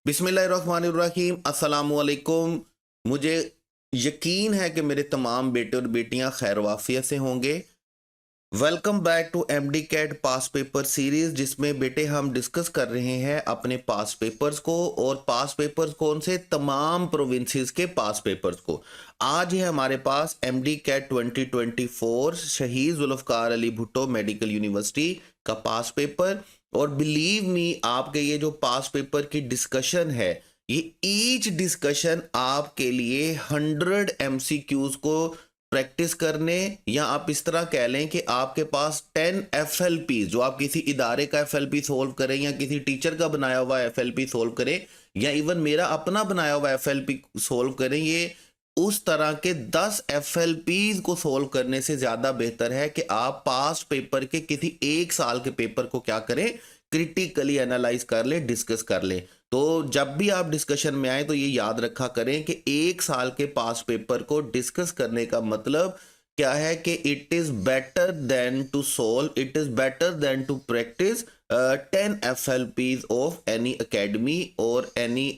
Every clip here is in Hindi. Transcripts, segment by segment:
बिस्मिल्लाहिर्रहमानिर्रहीम अस्सलामुअलैकुम। मुझे यकीन है कि मेरे तमाम बेटे और बेटियां खैर वाफियत से होंगे। Welcome back to MD CAT past paper series, जिसमें बेटे हम डिस्कस कर रहे हैं अपने पास पेपर्स को। और पास पेपर्स कौन से? तमाम प्रोविंसेस के पास पेपर्स को। आज है हमारे पास एमडी कैट 2024 शहीद जुल्फ़कार अली भुट्टो मेडिकल यूनिवर्सिटी का पास पेपर। और बिलीव मी, आपके ये जो पास पेपर की डिस्कशन है, ये ईच डिस्कशन आपके लिए 100 एमसीक्यूज को प्रैक्टिस करने, या आप इस तरह कह लें कि आपके पास 10 एफएलपी, जो आप किसी इदारे का एफएलपी सोल्व करें या किसी टीचर का बनाया हुआ एफएलपी सोल्व करें या इवन मेरा अपना बनाया हुआ एफएलपी सोल्व करें, ये उस तरह के 10 एफएलपीज को सोल्व करने से ज्यादा बेहतर है कि आप पास पेपर के किसी एक साल के पेपर को क्या करें, क्रिटिकली एनालाइज कर ले, डिस्कस कर ले। तो जब भी आप डिस्कशन में आए तो ये याद रखा करें कि एक साल के पास पेपर को डिस्कस करने का मतलब क्या है कि it is better than to solve, it is better than to practise 10 FLPs of any academy और एनी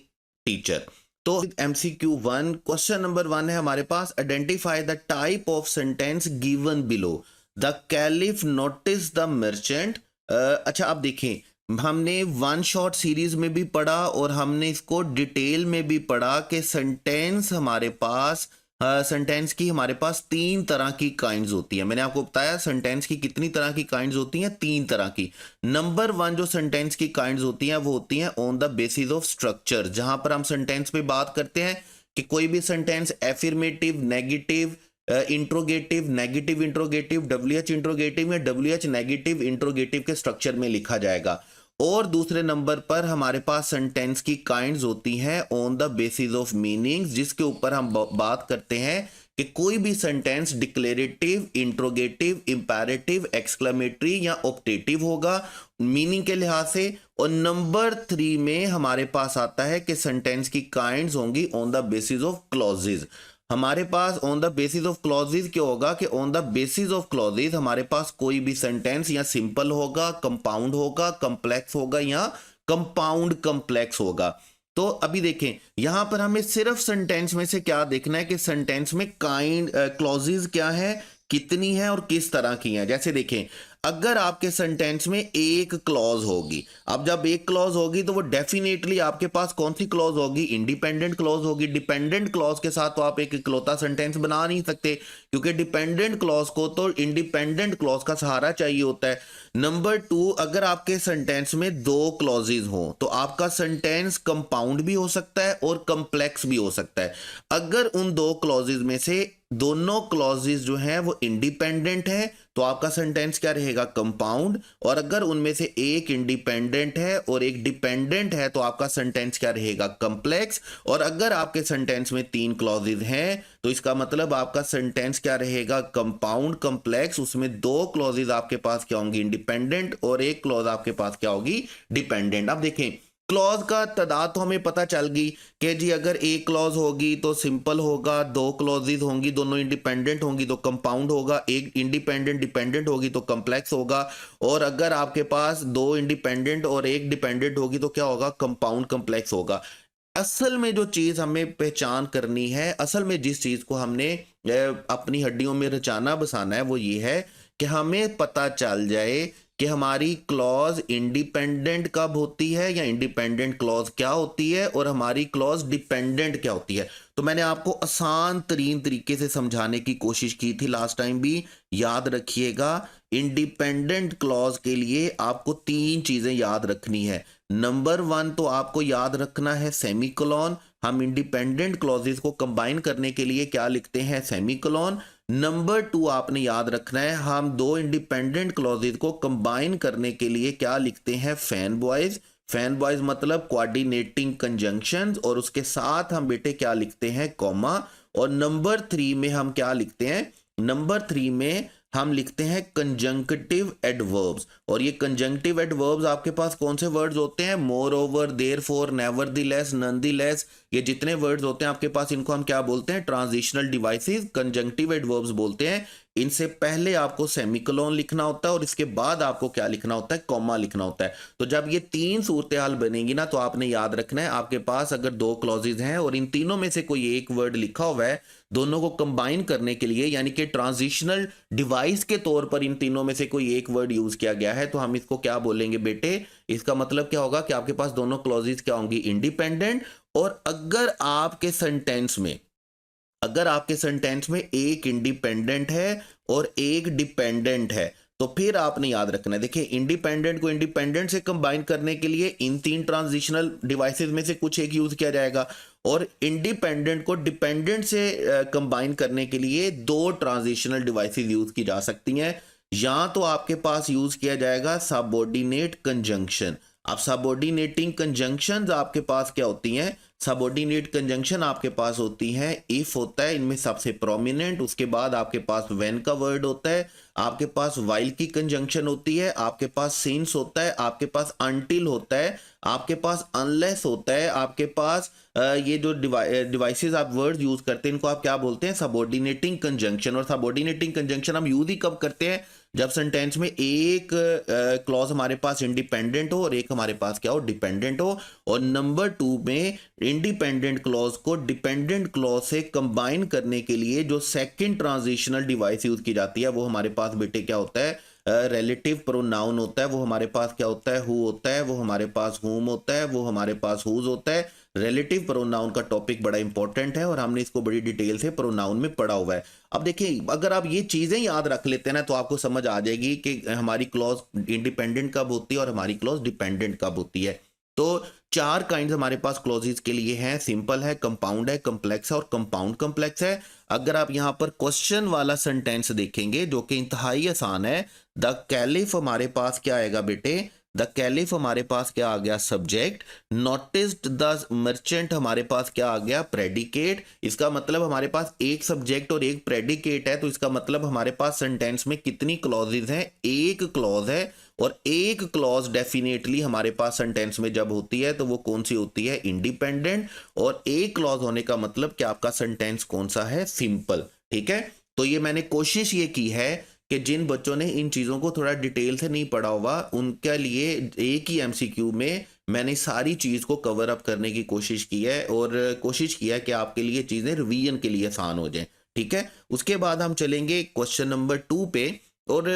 टीचर। तो MCQ1 क्वेश्चन नंबर 1 है हमारे पास, identify the type of sentence given below. The caliph notice the merchant. अच्छा, आप देखें, हमने वन शॉट सीरीज में भी पढ़ा और हमने इसको डिटेल में भी पढ़ा कि सेंटेंस हमारे पास सेंटेंस की हमारे पास 3 तरह की काइंड्स होती है। मैंने आपको बताया सेंटेंस की कितनी तरह की काइंड्स होती हैं, 3 तरह की। नंबर 1 जो सेंटेंस की काइंड्स होती हैं वो होती हैं on the basis of structure, जहां पर हम सेंटेंस पे बात करते हैं कि कोई भी sentence affirmative, negative, interrogative, negative interrogative, WH interrogative या WH नेगेटिव इंट्रोगेटिव के स्ट्रक्चर में लिखा जाएगा। और दूसरे नंबर पर हमारे पास सेंटेंस की काइंड्स होती हैं on the basis of meanings, जिसके ऊपर हम बात करते हैं कि कोई भी sentence declarative, interrogative, imperative, exclamatory या ऑप्टेटिव होगा मीनिंग के लिहाज से। और नंबर 3 में हमारे पास आता है कि सेंटेंस की काइंड्स होंगी on the basis of clauses. हमारे पास on the basis of clauses क्या होगा कि on the basis of clauses हमारे पास कोई भी सेंटेंस या सिंपल होगा, कंपाउंड होगा, कॉम्प्लेक्स होगा या कंपाउंड कॉम्प्लेक्स होगा। तो अभी देखें, यहां पर हमें सिर्फ सेंटेंस में से क्या देखना है कि सेंटेंस में काइंड क्लॉजेज क्या है, कितनी है और किस तरह की है। जैसे देखें, अगर आपके सेंटेंस में एक क्लॉज होगी, अब जब एक क्लॉज होगी तो वो डेफिनेटली आपके पास कौन सी क्लॉज होगी? इंडिपेंडेंट क्लॉज होगी। डिपेंडेंट क्लॉज के साथ तो आप एक इकलौता सेंटेंस बना नहीं सकते, क्योंकि डिपेंडेंट क्लॉज को तो इंडिपेंडेंट क्लॉज का सहारा चाहिए होता है। नंबर 2, अगर आपके सेंटेंस में 2 क्लॉजेज हो तो आपका सेंटेंस कंपाउंड भी हो सकता है और कॉम्प्लेक्स भी हो सकता है। अगर उन 2 क्लॉजेज में से दोनों क्लॉजेज जो हैं वो इंडिपेंडेंट है तो आपका सेंटेंस क्या रहेगा? कंपाउंड। और अगर उनमें से एक इंडिपेंडेंट है और एक डिपेंडेंट है तो आपका सेंटेंस क्या रहेगा? कॉम्प्लेक्स। और अगर आपके सेंटेंस में 3 क्लॉजेज हैं तो इसका मतलब आपका सेंटेंस क्या रहेगा? Compound complex. उसमें 2 क्लॉजेज आपके पास क्या होंगी? इंडिपेंडेंट, और एक क्लॉज आपके पास क्या होगी? डिपेंडेंट। अब देखें, क्लॉज का तादाद तो हमें पता चल गई कि जी अगर एक क्लॉज होगी तो सिंपल होगा, 2 क्लॉजेज होंगी दोनों इंडिपेंडेंट होंगी तो कंपाउंड होगा, एक इंडिपेंडेंट डिपेंडेंट होगी तो कॉम्प्लेक्स होगा, और अगर आपके पास 2 इंडिपेंडेंट और एक डिपेंडेंट होगी तो क्या होगा? कंपाउंड कॉम्प्लेक्स होगा। असल में जो चीज हमें पहचान करनी है, असल में जिस चीज को हमने अपनी हड्डियों में रचाना बसाना है वो ये है कि हमें पता चल जाए कि हमारी क्लॉज इंडिपेंडेंट कब होती है या इंडिपेंडेंट क्लॉज क्या होती है और हमारी क्लॉज डिपेंडेंट क्या होती है। तो मैंने आपको आसान तरीन तरीके से समझाने की कोशिश की थी लास्ट टाइम भी, याद रखिएगा। इंडिपेंडेंट क्लॉज के लिए आपको 3 चीजें याद रखनी है। नंबर 1 तो आपको याद रखना है सेमीकोलॉन। हम इंडिपेंडेंट क्लॉजेस को कंबाइन करने के लिए क्या लिखते हैं? सेमीकोलॉन। नंबर 2 आपने याद रखना है, हम 2 इंडिपेंडेंट क्लॉजेज को कंबाइन करने के लिए क्या लिखते हैं? Fan boys. फैन बॉयज मतलब कोऑर्डिनेटिंग कंजंक्शंस, और उसके साथ हम बेटे क्या लिखते हैं? कॉमा। और नंबर 3 में हम क्या लिखते हैं? नंबर 3 में हम लिखते हैं कंजंक्टिव एडवर्ब्स। और ये कंजंक्टिव एडवर्ब्स आपके पास कौन से वर्ड्स होते हैं? मोर ओवर, देयरफॉर, नेवरदीलेस, नॉनदीलेस, ये जितने वर्ड्स होते हैं आपके पास इनको हम क्या बोलते हैं? ट्रांजिशनल डिवाइसेस कंजंक्टिव एडवर्ब्स बोलते हैं। इनसे पहले आपको सेमीकोलन लिखना होता है और इसके बाद आपको क्या लिखना होता है, कॉमा लिखना होता है। तो जब ये तीन सूरत हाल बनेगी ना, तो आपने याद रखना है आपके पास अगर दो क्लॉजेज हैं और इन तीनों में से कोई एक वर्ड लिखा हुआ है, दोनों को कंबाइन करने के लिए, यानी कि ट्रांजिशनल डिवाइस के तौर पर इन तीनों में से कोई एक वर्ड यूज किया गया है, तो हम इसको क्या बोलेंगे बेटे, इसका मतलब क्या होगा कि आपके पास दोनों क्लॉजेज क्या होंगी, इंडिपेंडेंट। और अगर आपके सेंटेंस में एक इंडिपेंडेंट है और एक डिपेंडेंट है, तो फिर आपने याद रखना है, देखिए इंडिपेंडेंट को इंडिपेंडेंट से कंबाइन करने के लिए इन तीन ट्रांजिशनल डिवाइसेस में से कुछ एक यूज किया जाएगा, और इंडिपेंडेंट को डिपेंडेंट से कंबाइन करने के लिए दो ट्रांजिशनल डिवाइसेस यूज की जा सकती हैं। या तो आपके पास यूज किया जाएगा सबऑर्डिनेट कंजंक्शन। अब सबऑर्डिनेटिंग कंजंक्शंस आपके पास क्या होती हैं, सबऑर्डिनेट कंजंक्शन आपके पास होती हैं, इफ होता है इनमें सबसे प्रोमिनेंट, उसके बाद आपके पास व्हेन का वर्ड होता है, आपके पास व्हाइल की कंजंक्शन होती है, आपके पास सिंस होता है, आपके पास अनटिल होता है, आपके पास अनलेस होता है, आपके पास ये जो डिवाइसेस आप वर्ड यूज करते हैं इनको आप क्या बोलते हैं, सबऑर्डिनेटिंग कंजंक्शन। और सबऑर्डिनेटिंग कंजंक्शन हम यूज ही कब करते हैं, जब सेंटेंस में एक क्लॉज हमारे पास इंडिपेंडेंट हो और एक हमारे पास क्या हो, डिपेंडेंट हो। और नंबर 2 में इंडिपेंडेंट क्लॉज को डिपेंडेंट क्लॉज से कंबाइन करने के लिए जो सेकंड ट्रांजिशनल डिवाइस यूज की जाती है वो हमारे पास बेटे क्या होता है, रिलेटिव प्रोनाउन होता है। वो हमारे पास क्या होता है, हु होता है, वो हमारे पास हुम होता है, वो हमारे पास हुज होता है। रिलेटिव प्रोनाउन का टॉपिक बड़ा इंपॉर्टेंट है और हमने इसको बड़ी डिटेल से प्रोनाउन में पढ़ा हुआ है। अब देखिए अगर आप ये चीजें याद रख लेते हैं ना, तो आपको समझ आ जाएगी कि हमारी क्लॉज इंडिपेंडेंट कब होती है और हमारी क्लॉज डिपेंडेंट कब होती है। तो 4 काइंड हमारे पास क्लॉजेस के लिए हैं, सिंपल है, कंपाउंड है, कम्प्लेक्स है और कंपाउंड कम्प्लेक्स है। अगर आप यहाँ पर क्वेश्चन वाला सेंटेंस देखेंगे जो कि इंतहाई आसान है, द कैलिफ हमारे पास क्या आएगा बेटे, द कैलिफ हमारे पास क्या आ गया, सब्जेक्ट। नोटिस्ड द मर्चेंट हमारे पास क्या आ गया, प्रेडिकेट। इसका मतलब हमारे पास एक सब्जेक्ट और एक प्रेडिकेट है, तो इसका मतलब हमारे पास सेंटेंस में कितनी क्लॉजेज हैं, एक क्लॉज है। और एक क्लॉज डेफिनेटली हमारे पास सेंटेंस में जब होती है तो वो कौन सी होती है, इंडिपेंडेंट। और एक क्लॉज होने का मतलब कि आपका सेंटेंस कौन सा है, सिंपल। ठीक है, तो ये मैंने कोशिश ये की है कि जिन बच्चों ने इन चीज़ों को थोड़ा डिटेल से नहीं पढ़ा होगा उनके लिए एक ही एमसीक्यू में मैंने सारी चीज़ को कवर अप करने की कोशिश की है और कोशिश किया है कि आपके लिए चीज़ें रिवीजन के लिए आसान हो जाएं। ठीक है, उसके बाद हम चलेंगे क्वेश्चन नंबर 2 पे। और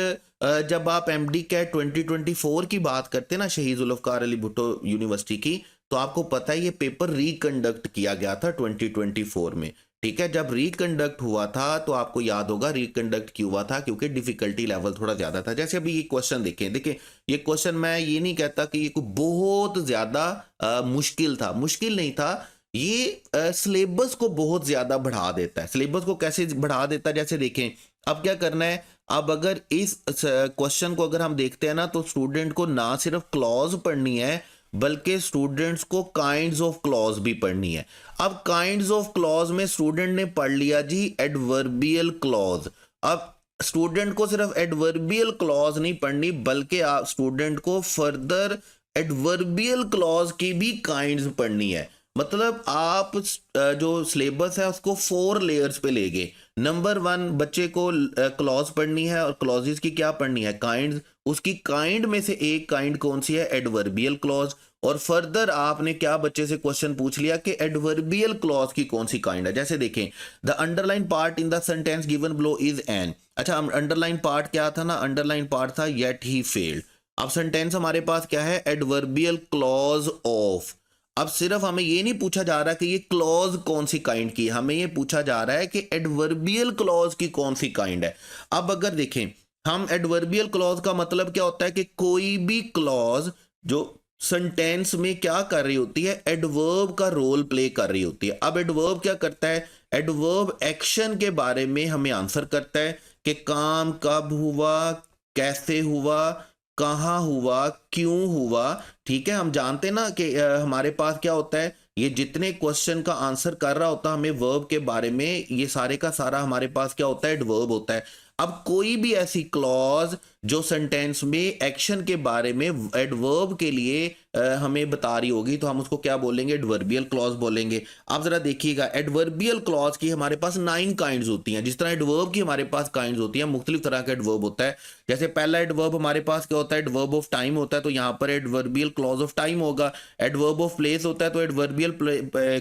जब आप एमडी कैट 2024 की बात करते हैं ना, शहीद जुल्फकार अली भुट्टो यूनिवर्सिटी की, तो आपको पता है ये पेपर रिकंडक्ट किया गया था 2024 में। ठीक है, जब रिकंडक्ट हुआ था तो आपको याद होगा रिकंडक्ट क्यों हुआ था, क्योंकि डिफिकल्टी लेवल थोड़ा ज्यादा था। जैसे अभी ये क्वेश्चन देखें, देखिए ये क्वेश्चन मैं ये नहीं कहता कि ये कोई बहुत ज्यादा मुश्किल था, मुश्किल नहीं था, ये सिलेबस को बहुत ज्यादा बढ़ा देता है। सिलेबस को कैसे बढ़ा देता है, जैसे देखें अब क्या करना है, अब अगर इस क्वेश्चन को अगर हम देखते हैं ना, तो स्टूडेंट को ना सिर्फ क्लॉज पढ़नी है बल्कि स्टूडेंट्स को काइंड्स ऑफ क्लॉज भी पढ़नी है। अब काइंड्स ऑफ क्लॉज में स्टूडेंट ने पढ़ लिया जी एडवर्बियल क्लॉज। अब स्टूडेंट को सिर्फ एडवर्बियल क्लॉज नहीं पढ़नी बल्कि आप स्टूडेंट को फर्दर एडवर्बियल क्लॉज की भी काइंड्स पढ़नी है। मतलब आप जो सिलेबस है उसको 4 लेयर्स पे ले गए। नंबर 1 बच्चे को क्लॉज पढ़नी है और क्लॉजेस की क्या पढ़नी है, काइंड्स। उसकी काइंड में से एक काइंड कौन सी है, एडवर्बियल क्लॉज। और फर्दर आपने क्या बच्चे से क्वेश्चन पूछ लिया कि एडवर्बियल क्लॉज की कौन सी काइंड है। जैसे देखें, the underline part in the sentence given below is an. अच्छा, अंडरलाइन पार्ट क्या था ना, अंडरलाइन पार्ट था येट ही फेल्ड। अब सेंटेंस हमारे पास क्या है, एडवर्बियल क्लॉज ऑफ। अब सिर्फ हमें ये नहीं पूछा जा रहा कि ये क्लॉज कौन सी काइंड की, हमें ये पूछा जा रहा है कि एडवर्बियल क्लॉज की कौन सी काइंड है। अब अगर देखें हम एडवर्बियल क्लॉज का मतलब क्या होता है कि कोई भी क्लॉज जो सेंटेंस में क्या कर रही होती है, एडवर्ब का रोल प्ले कर रही होती है। अब एडवर्ब क्या करता है, एडवर्ब एक्शन के बारे में हमें आंसर करता है कि काम कब हुआ, कैसे हुआ, कहाँ हुआ, क्यों हुआ। ठीक है, हम जानते हैं ना कि हमारे पास क्या होता है, ये जितने क्वेश्चन का आंसर कर रहा होता है हमें वर्ब के बारे में, ये सारे का सारा हमारे पास क्या होता है, एडवर्ब होता है। अब कोई भी ऐसी क्लॉज जो सेंटेंस में एक्शन के बारे में एडवर्ब के लिए हमें बता रही होगी तो हम उसको क्या बोलेंगे, एडवर्बियल क्लॉज बोलेंगे। आप जरा देखिएगा, एडवर्बियल क्लॉज की हमारे पास 9 काइंड्स होती हैं। जिस तरह एडवर्ब की हमारे पास काइंड्स होती हैं, मुख्तलिफ तरह का एडवर्ब होता है। जैसे पहला एडवर्ब हमारे पास क्या होता है, एडवर्ब ऑफ टाइम होता है, तो यहाँ पर एडवर्बियल क्लॉज ऑफ टाइम होगा। एडवर्ब ऑफ प्लेस होता है तो एडवर्बियल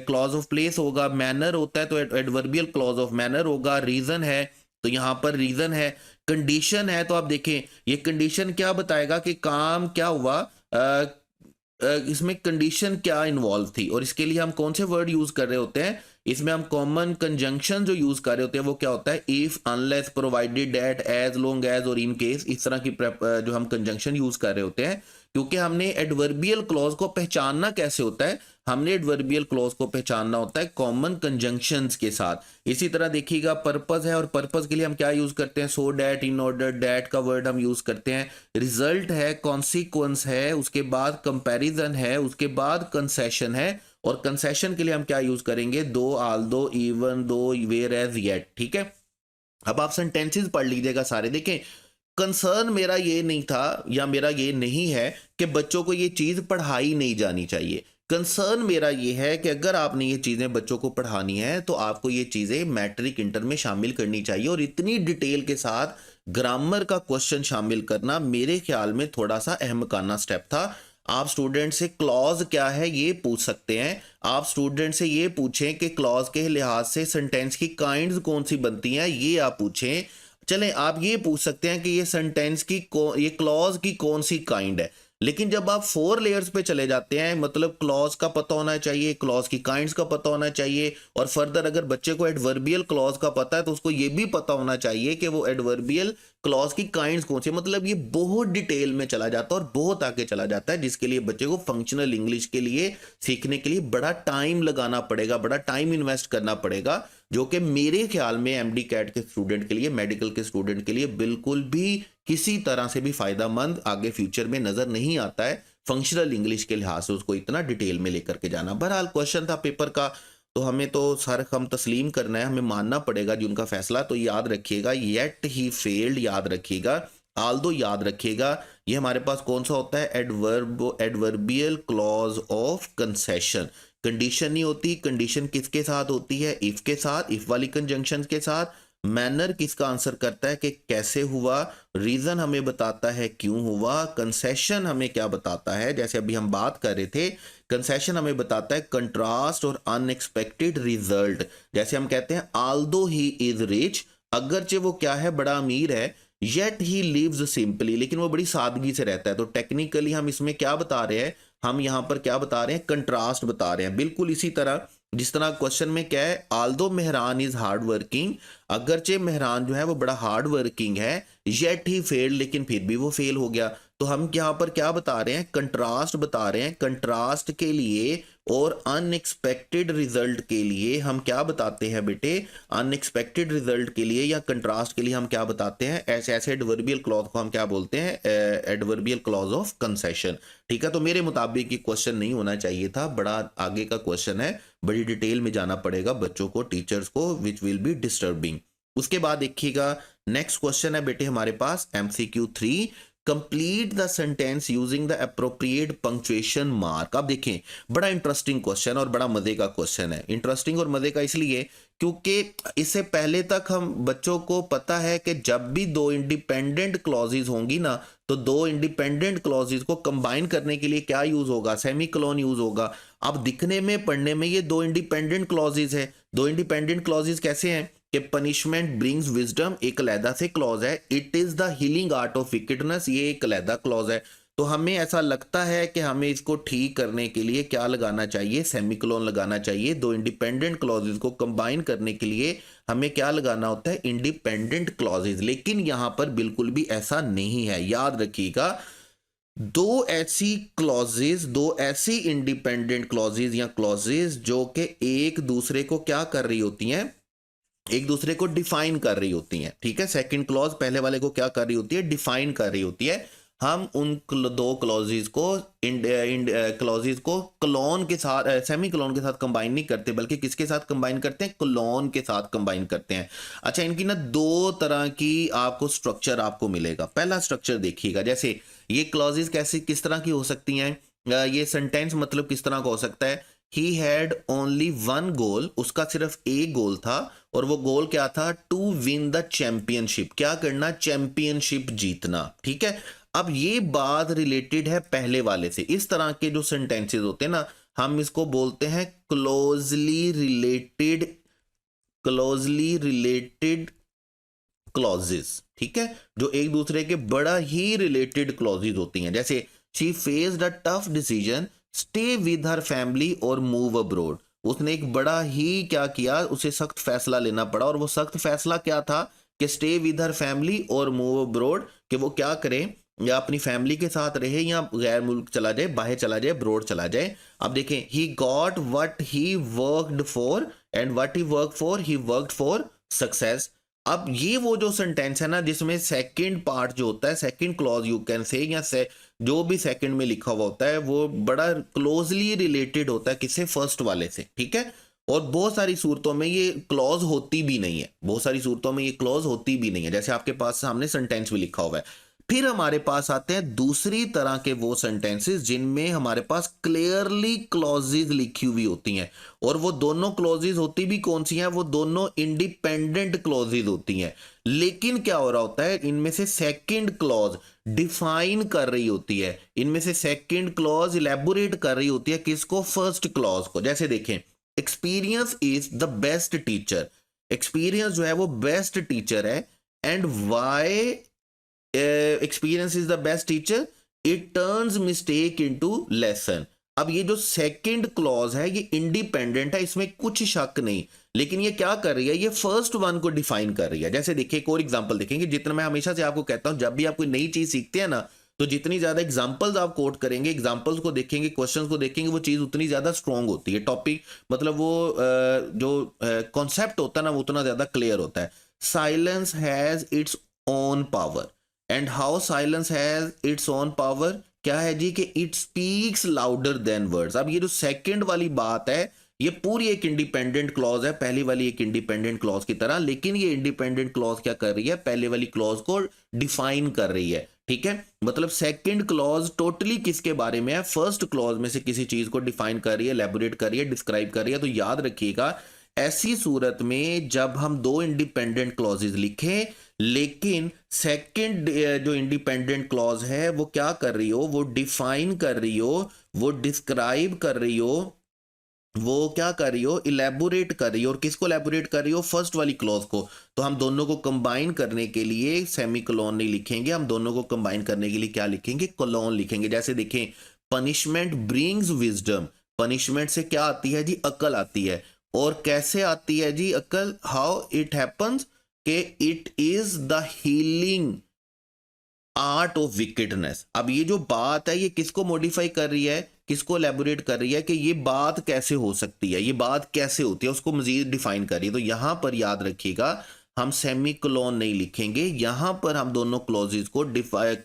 क्लॉज ऑफ प्लेस होगा। मैनर होता है तो एडवर्बियल क्लॉज ऑफ मैनर होगा। रीजन है तो यहाँ पर रीजन है। कंडीशन है तो आप देखें ये कंडीशन क्या बताएगा कि काम क्या हुआ, इसमें कंडीशन क्या इन्वॉल्व थी, और इसके लिए हम कौन से वर्ड यूज कर रहे होते हैं, इसमें हम कॉमन कंजंक्शन जो यूज कर रहे होते हैं वो क्या होता है, if, unless, provided that, as long as और इन केस। इस तरह की जो हम कंजंक्शन यूज कर रहे होते हैं, क्योंकि हमने एडवर्बियल क्लॉज को पहचानना कैसे होता है, हमने एडवर्बियल क्लॉज को पहचानना होता है कॉमन कंजंक्शंस के साथ। इसी तरह देखिएगा पर्पस है, और पर्पस के लिए हम क्या यूज करते हैं, so that, in order, that का वर्ड हम यूज करते हैं। रिजल्ट है, कॉन्सिक्वेंस है, उसके बाद कंपैरिजन है, उसके बाद कंसेशन है, और कंसेशन के लिए हम क्या यूज करेंगे, दो, आल दो, even though, where as, yet. ठीक है, अब आप सेंटेंसेस पढ़ लीजिएगा सारे। देखें, कंसर्न मेरा ये नहीं था या मेरा ये नहीं है कि बच्चों को ये चीज पढ़ाई नहीं जानी चाहिए। कंसर्न मेरा ये है कि अगर आपने ये चीजें बच्चों को पढ़ानी है तो आपको ये चीजें मैट्रिक इंटर में शामिल करनी चाहिए, और इतनी डिटेल के साथ ग्रामर का क्वेश्चन शामिल करना मेरे ख्याल में थोड़ा सा अहमकाना स्टेप था। आप स्टूडेंट से क्लॉज क्या है ये पूछ सकते हैं, आप स्टूडेंट से ये पूछें कि क्लॉज के लिहाज से सेंटेंस की काइंड्स कौन सी बनती हैं, ये आप पूछें। चलें, आप ये पूछ सकते हैं कि ये सेंटेंस की ये क्लॉज की कौन सी काइंड है। लेकिन जब आप 4 लेयर्स पे चले जाते हैं, मतलब क्लॉज का पता होना चाहिए, क्लॉज की काइंड्स का पता होना चाहिए, और फर्दर अगर बच्चे को एडवर्बियल क्लॉज का पता है तो उसको ये भी पता होना चाहिए कि वो एडवर्बियल क्लॉज की काइंड्स कौन सी, मतलब ये बहुत डिटेल में चला जाता है और बहुत आगे चला जाता है, जिसके लिए बच्चे को फंक्शनल इंग्लिश के लिए सीखने के लिए बड़ा टाइम लगाना पड़ेगा, बड़ा टाइम इन्वेस्ट करना पड़ेगा, जो कि मेरे ख्याल में एमडी कैट के स्टूडेंट के लिए, मेडिकल के स्टूडेंट के लिए बिल्कुल भी किसी तरह से भी फायदेमंद आगे फ्यूचर में नजर नहीं आता है, फंक्शनल इंग्लिश के लिहाज से उसको इतना डिटेल में लेकर के जाना। बहरहाल क्वेश्चन था पेपर का, तो हमें तो सर हम तस्लीम करना है, हमें मानना पड़ेगा जी उनका फैसला। तो याद रखिएगा, येट ही फेल्ड याद रखिएगा, आल्दो याद रखिएगा, ये हमारे पास कौन सा होता है, adverbial clause of concession. Condition नहीं होती, कंडीशन किसके साथ होती है, इफ के साथ, इफ वाली कंजंक्शन के साथ। मैनर किसका आंसर करता है कि कैसे हुआ, रीजन हमें बताता है क्यों हुआ, कंसेशन हमें क्या बताता है, जैसे अभी हम बात कर रहे थे, कंसेशन हमें बताता है कंट्रास्ट और अनएक्सपेक्टेड रिजल्ट। जैसे हम कहते हैं आल्दो ही इज रिच, अगरचे वो क्या है, बड़ा अमीर है, येट ही लिव्स सिंपली, लेकिन वो बड़ी सादगी से रहता है। तो टेक्निकली हम इसमें क्या बता रहे हैं, हम यहाँ पर क्या बता रहे हैं, कंट्रास्ट बता रहे हैं। बिल्कुल इसी तरह जिस तरह क्वेश्चन में क्या है, Aldous Mehran is hard working, अगरचे मेहरान जो है वो बड़ा हार्ड वर्किंग है, येट ही फेल्ड, लेकिन फिर भी वो फेल हो गया। तो हम यहाँ पर क्या बता रहे हैं, कंट्रास्ट बता रहे हैं। कंट्रास्ट के लिए और अनएक्सपेक्टेड रिजल्ट के लिए हम क्या बताते हैं बेटे, अनएक्सपेक्टेड रिजल्ट के लिए या कंट्रास्ट के लिए हम क्या बताते हैं, ऐसे ऐसे एडवर्बियल क्लॉज को हम क्या बोलते हैं, एडवर्बियल क्लॉज ऑफ कंसेशन। ठीक है, तो मेरे मुताबिक ये क्वेश्चन नहीं होना चाहिए था, बड़ा आगे का क्वेश्चन है, बड़ी डिटेल में जाना पड़ेगा बच्चों को, टीचर्स को, विच विल बी डिस्टर्बिंग। उसके बाद देखिएगा नेक्स्ट क्वेश्चन है बेटे हमारे पास MCQ 3, complete the sentence using the appropriate punctuation mark. अब देखें, बड़ा इंटरेस्टिंग क्वेश्चन और बड़ा मजे का क्वेश्चन है। इंटरेस्टिंग और मजे का इसलिए क्योंकि इससे पहले तक हम बच्चों को पता है कि जब भी दो इंडिपेंडेंट क्लॉजेज होंगी ना, तो दो इंडिपेंडेंट क्लॉजेज को कंबाइन करने के लिए क्या यूज होगा, सेमीकोलन यूज होगा। अब दिखने में, पढ़ने में ये दो इंडिपेंडेंट क्लॉजेज है। दो इंडिपेंडेंट क्लॉजेज कैसे हैं कि पनिशमेंट ब्रिंग्स विजडम एक अलहदा से क्लॉज है, it is the healing art of wickedness ये एक अलहदा क्लॉज है। तो हमें ऐसा लगता है कि हमें इसको ठीक करने के लिए क्या लगाना चाहिए, सेमीकोलन लगाना चाहिए। दो इंडिपेंडेंट क्लॉजेज को कंबाइन करने के लिए हमें क्या लगाना होता है, इंडिपेंडेंट क्लॉजेज। लेकिन यहां पर बिल्कुल भी ऐसा नहीं है, याद रखिएगा। दो ऐसी क्लॉजेज, दो ऐसी इंडिपेंडेंट क्लॉजेज या क्लॉजेज जो कि एक दूसरे को क्या कर रही होती हैं, एक दूसरे को डिफाइन कर रही होती हैं। ठीक है, सेकंड क्लॉज पहले वाले को क्या कर रही होती है, डिफाइन कर रही होती है। हम उन दो क्लॉजेज को क्लॉजेज को क्लोन के साथ सेमी क्लोन के साथ कंबाइन नहीं करते, बल्कि किसके साथ कंबाइन करते हैं, क्लोन के साथ कंबाइन करते हैं। अच्छा, इनकी ना दो तरह की आपको स्ट्रक्चर आपको मिलेगा। पहला स्ट्रक्चर देखिएगा, जैसे ये क्लॉजेज कैसे किस तरह की हो सकती हैं, ये सेंटेंस मतलब किस तरह का हो सकता है, he had only one goal, उसका सिर्फ एक गोल था, और वो गोल क्या था, टू विन द चैंपियनशिप, क्या करना, चैंपियनशिप जीतना। ठीक है, अब ये बात रिलेटेड है पहले वाले से। इस तरह के जो सेंटेंसेस होते हैं ना, हम इसको बोलते हैं क्लोजली रिलेटेड क्लॉजेस। ठीक है, जो एक दूसरे के बड़ा ही रिलेटेड क्लॉजेस होती हैं। जैसे she faced a tough decision, stay with her family और मूव अब्रॉड। उसने एक बड़ा ही क्या किया, उसे सख्त फैसला लेना पड़ा, और वो सख्त फैसला क्या था कि स्टे विद हर फैमिली और मूव अब्रॉड, कि वो क्या करे, या अपनी फैमिली के साथ रहे या गैर मुल्क चला जाए, बाहर चला जाए, अब्रॉड चला जाए। अब देखें, he got what he worked for, and what he work for, he worked for success. अब ये वो जो सेंटेंस है ना, जिसमें सेकंड पार्ट जो होता है, second clause you can say, या जो भी सेकंड में लिखा हुआ होता है, वो बड़ा क्लोजली रिलेटेड होता है किससे, फर्स्ट वाले से। ठीक है, और बहुत सारी सूरतों में ये क्लॉज होती भी नहीं है, बहुत सारी सूरतों में ये क्लॉज होती भी नहीं है, जैसे आपके पास सामने सेंटेंस भी लिखा हुआ है। फिर हमारे पास आते हैं दूसरी तरह के वो सेंटेंसेस जिनमें हमारे पास क्लियरली क्लॉजेज लिखी हुई होती हैं, और वो दोनों क्लॉजेज होती भी कौन सी हैं, वो दोनों इंडिपेंडेंट क्लॉजेज होती हैं। लेकिन क्या हो रहा होता है, इनमें से सेकंड क्लॉज डिफाइन कर रही होती है, इनमें से सेकंड क्लॉज इलेबोरेट कर रही होती है किसको, फर्स्ट क्लॉज को। जैसे देखें, experience is the best teacher, experience जो है वो बेस्ट टीचर है, and why experience is the best teacher, it turns mistake into lesson. अब ये जो सेकंड क्लॉज है ये इंडिपेंडेंट है, इसमें कुछ शक नहीं, लेकिन ये क्या कर रही है, ये फर्स्ट वन को डिफाइन कर रही है। जैसे देखिए, एक और एग्जांपल देखेंगे, जितना मैं हमेशा से आपको कहता हूं, जब भी आप कोई नई चीज सीखते हैं ना, तो जितनी ज्यादा एग्जांपल्स आप कोट करेंगे, एग्जांपल्स को देखेंगे, क्वेश्चंस को देखेंगे, वो चीज उतनी ज्यादा स्ट्रांग होती है। टॉपिक मतलब वो जो कॉन्सेप्ट होता है ना, वो उतना ज्यादा क्लियर होता है। Silence has its own power, and how silence has its own power, क्या है जी, कि it speaks louder than words. अब ये जो सेकंड वाली बात है, ये पूरी एक इंडिपेंडेंट क्लॉज है, पहली वाली एक इंडिपेंडेंट क्लॉज की तरह, लेकिन ये इंडिपेंडेंट क्लॉज क्या कर रही है, पहले वाली क्लॉज को डिफाइन कर रही है। ठीक है, मतलब सेकंड क्लॉज टोटली किसके बारे में है, फर्स्ट क्लॉज में से किसी चीज को डिफाइन कर रही है, एलैबोरेट कर रही है, डिस्क्राइब कर रही है। तो याद रखिएगा, ऐसी सूरत में जब हम दो इंडिपेंडेंट क्लॉजेज लिखें, लेकिन सेकंड जो इंडिपेंडेंट क्लॉज है वो क्या कर रही हो, वो डिफाइन कर रही हो, वो डिस्क्राइब कर रही हो, वो क्या कर रही हो, इलेबोरेट कर रही हो, और किसको इलेबोरेट कर रही हो, फर्स्ट वाली क्लॉज को। तो हम दोनों को कंबाइन करने के लिए सेमी कोलोन नहीं लिखेंगे, हम दोनों को कंबाइन करने के लिए क्या लिखेंगे, कोलोन लिखेंगे। जैसे देखें, पनिशमेंट ब्रिंग्स विजडम, पनिशमेंट से क्या आती है जी, अकल आती है। और कैसे आती है जी अकल, हाउ इट हैपन्स, के it is the healing art of wickedness. अब ये जो बात है, ये किसको मॉडिफाई कर रही है, किसको एलैबोरेट कर रही है, कि ये बात कैसे हो सकती है, ये बात कैसे होती है, उसको मजीद डिफाइन कर रही है। तो यहां पर याद रखिएगा, हम सेमी कोलोन नहीं लिखेंगे, यहां पर हम दोनों क्लॉजेस को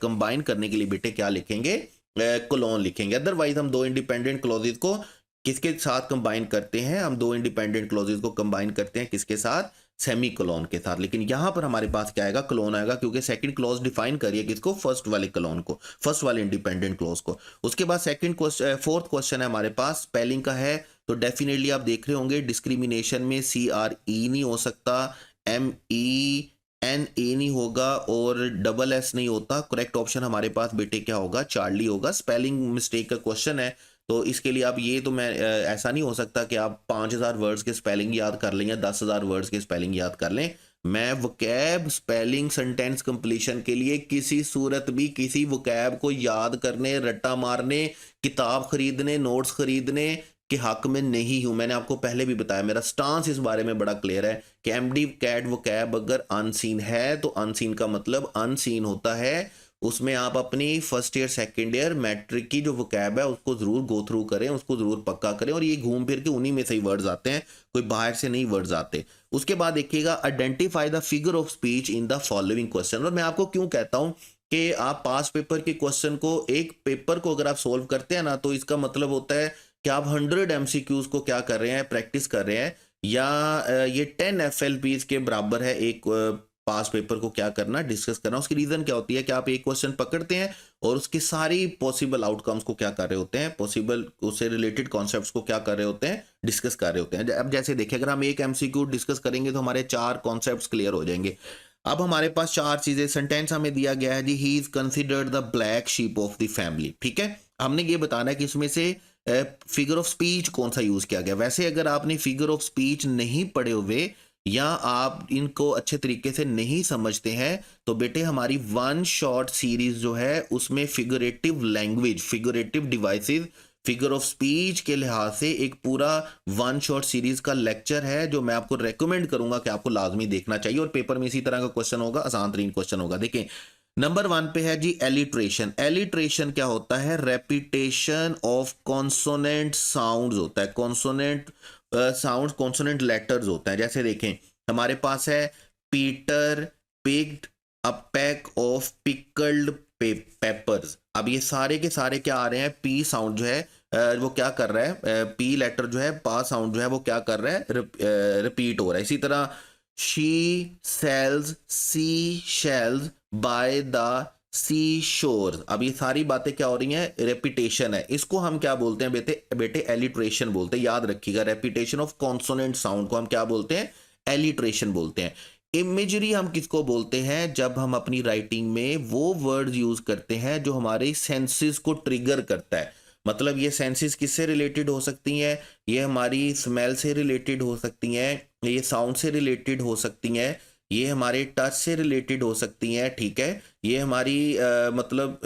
कंबाइन करने के लिए बेटे क्या लिखेंगे, कोलोन लिखेंगे। अदरवाइज हम दो इंडिपेंडेंट क्लॉजेस को किसके साथ कंबाइन करते हैं, हम दो इंडिपेंडेंट क्लॉजेस को कंबाइन करते हैं किसके साथ, सेमी कोलोन के साथ। लेकिन यहां पर हमारे पास क्या आएगा, कोलोन आएगा, क्योंकि सेकंड क्लॉज डिफाइन करिए किसको, फर्स्ट वाले कोलोन को, फर्स्ट वाले इंडिपेंडेंट क्लॉज को। उसके बाद सेकंड क्वेश्चन, फोर्थ क्वेश्चन है हमारे पास, स्पेलिंग का है। तो डेफिनेटली आप देख रहे होंगे, डिस्क्रिमिनेशन में CRE नहीं हो सकता, MENA नहीं होगा, और डबल S नहीं होता। करेक्ट ऑप्शन हमारे पास बेटे क्या होगा, चार्ली होगा। स्पेलिंग मिस्टेक का क्वेश्चन है, तो इसके लिए आप ये तो मैं ऐसा नहीं हो सकता कि आप 5000 वर्ड्स के स्पेलिंग याद कर लें या 10,000 वर्ड्स के स्पेलिंग याद कर लें। मैं वोकैब, स्पेलिंग, सेंटेंस कंप्लीशन के लिए किसी सूरत भी किसी वोकैब को याद करने, रट्टा मारने, किताब खरीदने, नोट्स खरीदने के हक में नहीं हूं। मैंने आपको पहले भी बताया, मेरा स्टांस इस बारे में बड़ा क्लियर है कि MD कैट वोकैब अगर अनसीन है, तो अनसीन का मतलब अनसीन होता है, उसमें आप अपनी first year second year matric की जो वोकैब है उसको जरूर गो थ्रू करें, उसको जरूर पक्का करें, और ये घूम फिर के उन्हीं में से ही वर्ड्स आते हैं, कोई बाहर से नहीं वर्ड्स आते। उसके बाद देखिएगा, identify the figure of speech in the following question. और मैं आपको क्यों कहता हूं कि आप पास पेपर के क्वेश्चन को, एक पेपर को अगर आप सोल्व करते हैं ना, तो इसका मतलब होता है कि आप 100 एमसीक्यूज को क्या कर रहे हैं, प्रैक्टिस कर रहे हैं, या ये 10 एफएलपीज के बराबर है एक पास पेपर को क्या करना, डिस्कस करना। उसकी रीजन क्या होती है कि आप एक क्वेश्चन पकड़ते हैं और उसकी सारी पॉसिबल आउटकम्स को क्या कर रहे होते हैं, पॉसिबल उससे रिलेटेड कॉन्सेप्ट्स को क्या कर रहे होते हैं, डिस्कस कर रहे होते हैं। अब जैसे देखिए, अगर हम एक एमसीक्यू डिस्कस करेंगे तो हमारे 4 कॉन्सेप्ट्स क्लियर हो जाएंगे। अब हमारे पास 4 चीजें, सेंटेंस हमें दिया गया है जी, he is considered the black sheep of the family. ठीक है, हमने ये बताना है कि इसमें से फिगर ऑफ स्पीच कौन सा यूज किया गया। वैसे अगर आपने फिगर ऑफ स्पीच नहीं पढ़े हुए या आप इनको अच्छे तरीके से नहीं समझते हैं, तो बेटे हमारी वन शॉट सीरीज जो है उसमें figurative language, figurative devices, figure of speech के लिहाज से एक पूरा वन शॉट सीरीज का लेक्चर है जो मैं आपको रेकमेंड करूंगा कि आपको लाजमी देखना चाहिए। और पेपर में इसी तरह का क्वेश्चन होगा, आसान तरीन क्वेश्चन होगा। देखें नंबर 1 पे है जी एलिट्रेशन। एलिट्रेशन क्या होता है? रेपिटेशन ऑफ कॉन्सोनेंट साउंड्स होता है, कॉन्सोनेंट साउंड्स, कॉन्सोनेंट लेटर्स होता है। जैसे देखें हमारे पास है Peter picked a pack of pickled papers. अब ये सारे के सारे क्या आ रहे हैं, पी साउंड जो है वो क्या कर रहा है, पी लेटर जो है, पा साउंड जो है वो क्या कर रहा है, रिपीट हो रहा है। इसी तरह she sells sea shells by the sea shore. अब ये सारी बातें क्या हो रही हैं, रेपिटेशन है। इसको हम क्या बोलते हैं बेटे एलिट्रेशन बोलते हैं। याद रखिएगा, रेपिटेशन ऑफ कॉन्सोनेंट साउंड को हम क्या बोलते हैं, एलिट्रेशन बोलते हैं। इमेजरी हम किसको बोलते हैं, जब हम अपनी राइटिंग में वो वर्ड यूज करते हैं जो हमारे सेंसेस को ट्रिगर करता है। मतलब ये सेंसेस किससे रिलेटेड हो सकती हैं, ये हमारी स्मेल से रिलेटेड हो सकती हैं, ये साउंड से रिलेटेड हो सकती हैं, ये हमारे टच से रिलेटेड हो सकती हैं। ठीक है, ये हमारी मतलब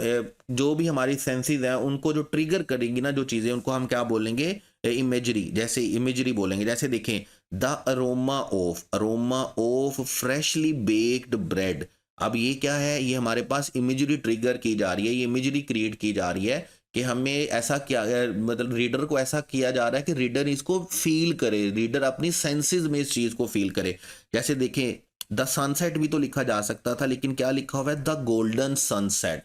जो भी हमारी सेंसेस हैं उनको जो ट्रिगर करेंगी ना जो चीज़ें, उनको हम क्या बोलेंगे, इमेजरी। जैसे इमेजरी बोलेंगे, जैसे देखें the aroma of freshly baked bread. अब ये क्या है, ये हमारे पास इमेजरी ट्रिगर की जा रही है, ये इमेजरी क्रिएट की जा रही है कि हमें ऐसा क्या, मतलब रीडर को ऐसा किया जा रहा है कि रीडर इसको फील करे, रीडर अपनी सेंसेस में इस चीज को फील करे। जैसे देखें द सनसेट भी तो लिखा जा सकता था, लेकिन क्या लिखा हुआ है, द गोल्डन सनसेट।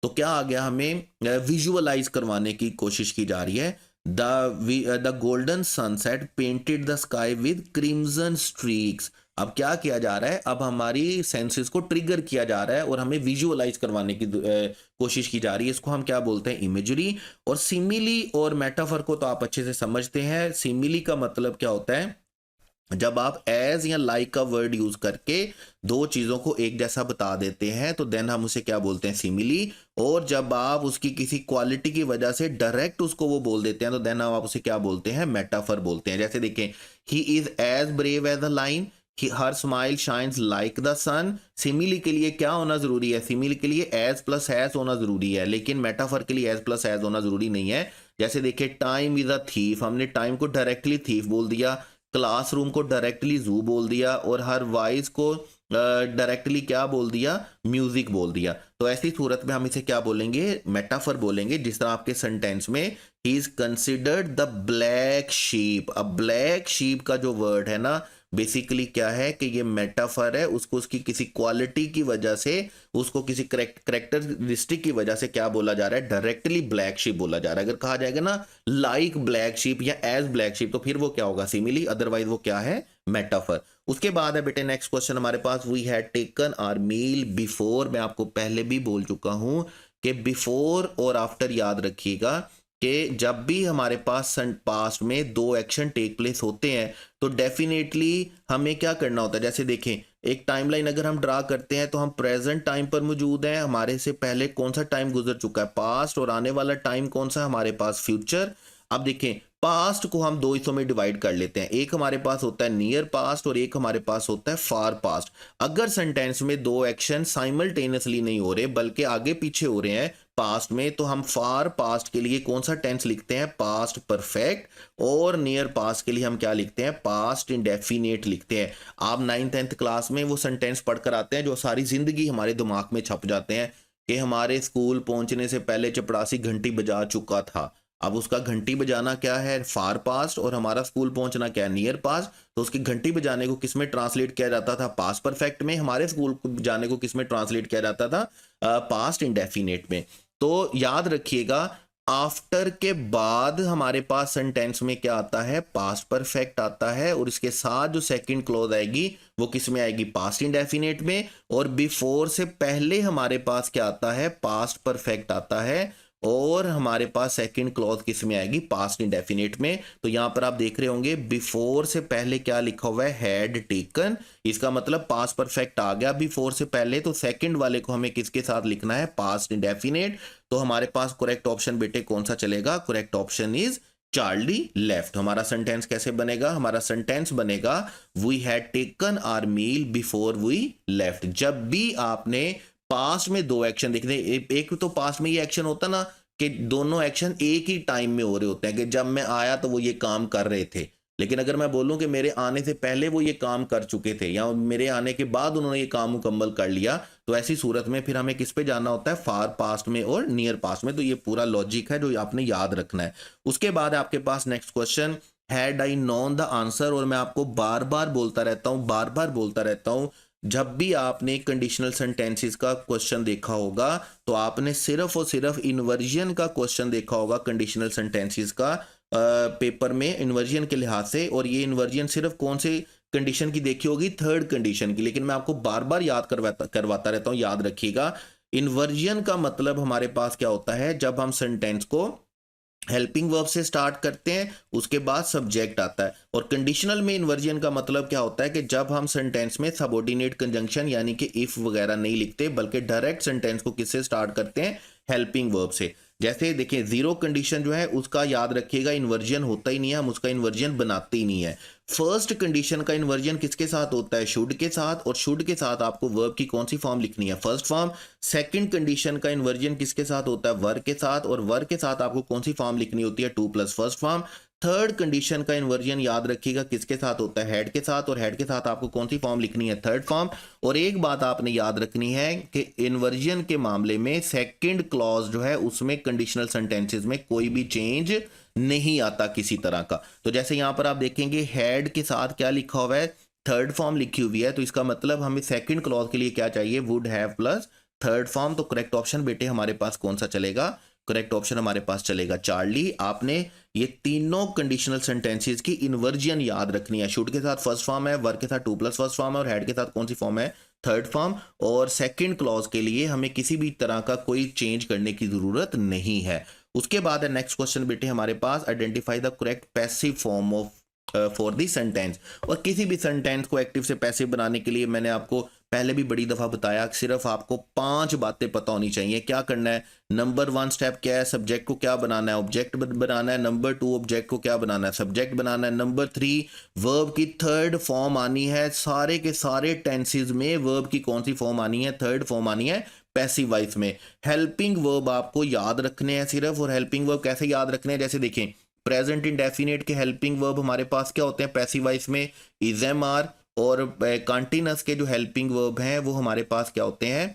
तो क्या आ गया, हमें विजुअलाइज करवाने की कोशिश की जा रही है। The golden sunset painted the sky with crimson streaks. अब क्या किया जा रहा है, अब हमारी सेंसेस को ट्रिगर किया जा रहा है और हमें विजुअलाइज करवाने की कोशिश की जा रही है। इसको हम क्या बोलते हैं, इमेजरी। और सिमिली और मेटाफर को तो आप अच्छे से समझते हैं। सिमिली का मतलब क्या होता है, जब आप एज या लाइक का वर्ड यूज करके दो चीजों को एक जैसा बता देते हैं तो देन हम उसे क्या बोलते हैं, सिमिली। और जब आप उसकी किसी क्वालिटी की वजह से डायरेक्ट उसको वो बोल देते हैं तो देन हम आप उसे क्या बोलते हैं, मेटाफर बोलते हैं। जैसे देखें he is as brave as the lion, her smile shines like the sun. Simile के लिए क्या होना जरूरी है, सिमिली के लिए एज प्लस एज होना जरूरी है, लेकिन मेटाफर के लिए एज प्लस एज होना जरूरी नहीं है। जैसे देखिए टाइम इज अ थीफ, हमने टाइम को डायरेक्टली थीफ बोल दिया, क्लासरूम को डायरेक्टली जू बोल दिया, और हर वॉइस को डायरेक्टली क्या बोल दिया, म्यूजिक बोल दिया। तो ऐसी सूरत में हम इसे क्या बोलेंगे, मेटाफर बोलेंगे। जिस तरह आपके सेंटेंस में ही is considered the black sheep. अब ब्लैक शीप का जो वर्ड है ना, बेसिकली क्या है कि ये मेटाफर है, उसको उसकी किसी क्वालिटी की वजह से, उसको किसी करेक्टरिस्टिक की वजह से क्या बोला जा रहा है, डायरेक्टली ब्लैक शीप बोला जा रहा है। अगर कहा जाएगा ना लाइक ब्लैक शीप या एज ब्लैक शीप, तो फिर वो क्या होगा, सिमिली, अदरवाइज वो क्या है, मेटाफर। उसके बाद है बेटे नेक्स्ट क्वेश्चन हमारे पास, we had taken our meal before. मैं आपको पहले भी बोल चुका हूं कि बिफोर और आफ्टर याद रखिएगा कि जब भी हमारे पास पास्ट में दो एक्शन टेक प्लेस होते हैं तो डेफिनेटली हमें क्या करना होता है। जैसे देखें एक टाइमलाइन अगर हम ड्रा करते हैं तो हम प्रेजेंट टाइम पर मौजूद हैं, हमारे से पहले कौन सा टाइम गुजर चुका है, पास्ट, और आने वाला टाइम कौन सा है हमारे पास, फ्यूचर। अब देखें पास्ट को हम दो हिस्सों में डिवाइड कर लेते हैं, एक हमारे पास होता है नियर पास्ट और एक हमारे पास होता है फार पास्ट। अगर सेंटेंस में दो एक्शन साइमल्टेनियसली नहीं हो रहे बल्कि आगे पीछे हो रहे हैं पास्ट में, तो हम फार पास्ट के लिए कौन सा टेंस लिखते हैं, पास्ट परफेक्ट। और नियर पास्ट के लिए हम क्या लिखते हैं, पास्ट इंडेफिनिट लिखते हैं। आप 9th-10th क्लास में वो सेंटेंस पढ़कर आते हैं जो सारी जिंदगी हमारे दिमाग में छप जाते हैं कि हमारे स्कूल पहुंचने से पहले चपरासी घंटी बजा चुका था। अब उसका घंटी बजाना क्या है, फार पास्ट, और हमारा स्कूल पहुंचना क्या है, नियर पास्ट। तो उसकी घंटी बजाने को किस में ट्रांसलेट किया जाता था, पास्ट परफेक्ट में। हमारे स्कूल को जाने को किस में ट्रांसलेट किया जाता था, पास्ट इंडेफिनेट में। तो याद रखिएगा, आफ्टर के बाद हमारे पास सेंटेंस में क्या आता है, पास्ट परफेक्ट आता है, और इसके साथ जो सेकंड क्लॉज आएगी वो किस में आएगी, पास्ट इंडेफिनेट में। और बिफोर से पहले हमारे पास क्या आता है, पास्ट परफेक्ट आता है, और हमारे पास सेकंड क्लॉज किस में आएगी, पास्ट इंडेफिनेट में। तो यहां पर आप देख रहे होंगे बिफोर से पहले क्या लिखा हुआ है, हैड टेकन। इसका मतलब पास्ट परफेक्ट आ गया बिफोर से पहले, तो सेकंड वाले को हमें किसके साथ लिखना है, पास्ट इंडेफिनेट। तो हमारे पास करेक्ट ऑप्शन बेटे कौन सा चलेगा, correct option is Charlie left. हमारा सेंटेंस कैसे बनेगा, हमारा सेंटेंस बनेगा we had taken our meal before we left. जब भी आपने पास्ट में दो एक्शन देखते हैं, एक तो पास्ट में ये एक्शन होता ना कि दोनों एक्शन एक ही टाइम में हो रहे होते हैं, कि जब मैं आया तो वो ये काम कर रहे थे। लेकिन अगर मैं बोलूं कि मेरे आने से पहले वो ये काम कर चुके थे, या मेरे आने के बाद उन्होंने ये काम मुकम्मल कर लिया, तो ऐसी सूरत में फिर हमें किस पे जाना होता है, फार पास्ट में और नियर पास्ट में। तो ये पूरा लॉजिक है जो आपने याद रखना है। उसके बाद आपके पास next question, had I known the answer. और मैं आपको बार बार बोलता रहता हूं, जब भी आपने कंडीशनल सेंटेंसेस का क्वेश्चन देखा होगा तो आपने सिर्फ और सिर्फ इन्वर्जन का क्वेश्चन देखा होगा कंडीशनल सेंटेंसेस का पेपर में, इन्वर्जन के लिहाज से। और ये इन्वर्जन सिर्फ कौन से कंडीशन की देखी होगी, थर्ड कंडीशन की। लेकिन मैं आपको बार बार याद करवाता रहता हूं, याद रखिएगा, इन्वर्जन का मतलब हमारे पास क्या होता है, जब हम सेंटेंस को हेल्पिंग वर्ब से स्टार्ट करते हैं उसके बाद सब्जेक्ट आता है। और कंडीशनल में इन्वर्जन का मतलब क्या होता है कि जब हम सेंटेंस में सबऑर्डिनेट कंजंक्शन यानी कि इफ वगैरह नहीं लिखते, बल्कि डायरेक्ट सेंटेंस को किससे स्टार्ट करते हैं, हेल्पिंग वर्ब से। जैसे देखिए जीरो कंडीशन जो है उसका याद रखिएगा इन्वर्जन होता ही नहीं है, हम उसका इन्वर्जन बनाते ही नहीं है। फर्स्ट कंडीशन का इन्वर्जन किसके साथ होता है, शुड के साथ, और शुड के साथ आपको वर्ब की कौन सी फॉर्म लिखनी है, फर्स्ट फॉर्म। सेकंड कंडीशन का इन्वर्जन किसके साथ होता है, वर्ब के साथ, और वर्ब के साथ आपको कौन सी फॉर्म लिखनी होती है, two plus first form. Third condition का इन्वर्जन याद रखिएगा किसके साथ होता है, हेड के साथ, और हेड के साथ आपको कौन सी फॉर्म लिखनी है, थर्ड फॉर्म। और एक बात आपने याद रखनी है कि इन्वर्जन के मामले में सेकंड क्लॉज जो है उसमें कंडीशनल सेंटेंसेस में कोई भी चेंज नहीं आता किसी तरह का। तो जैसे यहां पर आप देखेंगे हेड के साथ क्या लिखा हुआ है, थर्ड फॉर्म लिखी हुई है, तो इसका मतलब हमें सेकंड क्लॉज के लिए क्या चाहिए, would have plus third form. तो करेक्ट ऑप्शन बेटे हमारे पास कौन सा चलेगा, करेक्ट ऑप्शन हमारे पास चलेगा चार्ली। आपने ये तीनों कंडीशनल सेंटेंसेस की इन्वर्जन याद रखनी है, शुड के साथ फर्स्ट फॉर्म है, वर्ब के साथ टू प्लस फर्स्ट फॉर्म है, और हेड के साथ कौन सी फॉर्म है, थर्ड फॉर्म। और सेकंड क्लॉज के लिए हमें किसी भी तरह का कोई चेंज करने की जरूरत नहीं है। उसके बाद है नेक्स्ट क्वेश्चन बेटे हमारे पास, identify the correct passive form of for the sentence. और किसी भी सेंटेंस को एक्टिव से पैसिव बनाने के लिए मैंने आपको पहले भी बड़ी दफा बताया, सिर्फ आपको 5 बातें पता होनी चाहिए। क्या करना है, नंबर 1 स्टेप क्या है, सब्जेक्ट को क्या बनाना है, ऑब्जेक्ट बनाना है। नंबर 2 ऑब्जेक्ट को क्या बनाना है, सब्जेक्ट बनाना है। नंबर 3 वर्ब की थर्ड फॉर्म आनी है, सारे के सारे टेंसेस में वर्ब की कौन सी फॉर्म आनी है, थर्ड फॉर्म आनी है पैसिव वॉइस में। हेल्पिंग वर्ब आपको याद रखने हैं सिर्फ, और हेल्पिंग वर्ब कैसे याद रखने हैं, जैसे देखें प्रेजेंट इंडेफिनिट के हेल्पिंग वर्ब हमारे पास क्या होते हैं पैसिव वॉइस में, इज एम आर। और कॉन्टिन्यूअस के जो हेल्पिंग वर्ब हैं वो हमारे पास क्या होते हैं,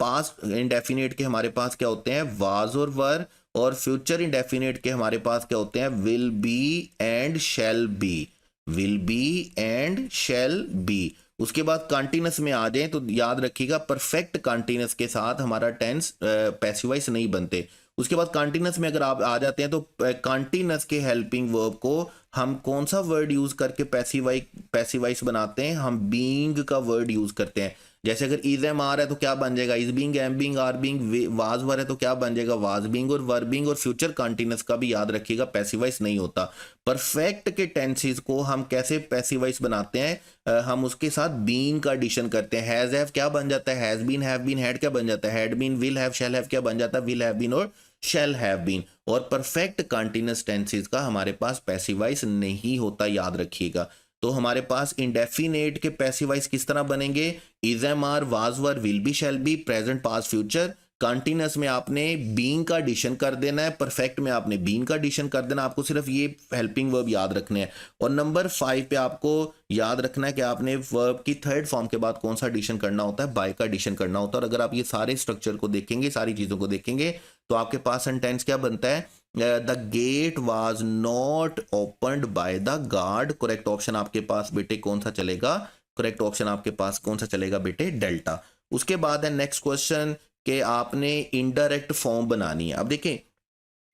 पास्ट इंडेफिनिट के हमारे पास क्या होते हैं, वाज और वर। और फ्यूचर इंडेफिनिट के हमारे पास क्या होते हैं, will be and shall be, will be and shall be. उसके बाद कॉन्टिन्यूस में आ जाए तो याद रखिएगा परफेक्ट कॉन्टिन्यूस के साथ हमारा टेंस पैसिव वॉइस नहीं बनते। उसके बाद कॉन्टिन्यूस में अगर आप आ जाते हैं तो कॉन्टिन्यूस के हेल्पिंग वर्ब को हम कौन सा वर्ड यूज करके पैसिव वॉइस बनाते हैं, हम बीइंग का वर्ड यूज करते हैं। जैसे अगर इज एम आर है तो क्या बन जाएगा, is being, am being, are being. Was were है तो क्या बन जाएगा, वाज बीइंग और वर बीइंग। और फ्यूचर कॉन्टिन्यूस का भी याद रखिएगा पैसिव वॉइस नहीं होता। परफेक्ट के टेंसेस को हम कैसे पैसिव वॉइस बनाते हैं, हम उसके साथ बीइंग का एडिशन करते हैं। हैज हैव क्या बन जाता है, has been, have been. Had क्या बन जाता है, had been. Will have, shall have क्या बन जाता है, विल हैव बीन और शैल हैव बीन। और परफेक्ट कॉन्टिन्यूस टेंसेस का हमारे पास पैसिव वॉइस नहीं होता, याद रखिएगा। तो हमारे पास इंडेफिनेट के पैसिव वॉइस किस तरह बनेंगे, is am are, was were, will be, shall be, present past future. Continuous में आपने बीइंग का एडिशन कर देना है, परफेक्ट में आपने बीइंग का एडिशन कर देना। आपको सिर्फ ये हेल्पिंग वर्ब याद रखने हैं। और नंबर 5 पे आपको याद रखना है कि आपने वर्ब की थर्ड फॉर्म के बाद कौन सा एडिशन करना होता है, बाय का एडिशन करना होता है। और अगर आप ये सारे स्ट्रक्चर को देखेंगे, सारी चीजों को देखेंगे, तो आपके पास सेंटेंस क्या बनता है, the gate was not opened by the guard. Correct option आपके पास बेटे कौन सा चलेगा? करेक्ट ऑप्शन आपके पास कौन सा चलेगा बेटे? डेल्टा। उसके बाद है नेक्स्ट क्वेश्चन कि आपने इनडायरेक्ट फॉर्म बनानी है। अब देखिए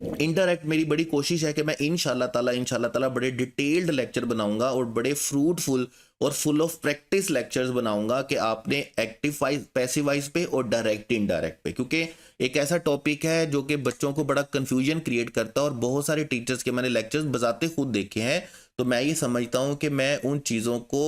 इनडायरेक्ट मेरी बड़ी कोशिश है कि मैं इंशाल्लाह ताला बड़े डिटेल्ड लेक्चर बनाऊंगा और बड़े फ्रूटफुल और फुल ऑफ प्रैक्टिस लेक्चर्स बनाऊंगा कि आपने एक्टिव वाइज पैसिव वाइज पे और डायरेक्ट इनडायरेक्ट पे, क्योंकि एक ऐसा टॉपिक है जो कि बच्चों को बड़ा कंफ्यूजन क्रिएट करता है और बहुत सारे टीचर्स के मैंने लेक्चर्स बजाते खुद देखे हैं। तो मैं ये समझता हूँ कि मैं उन चीज़ों को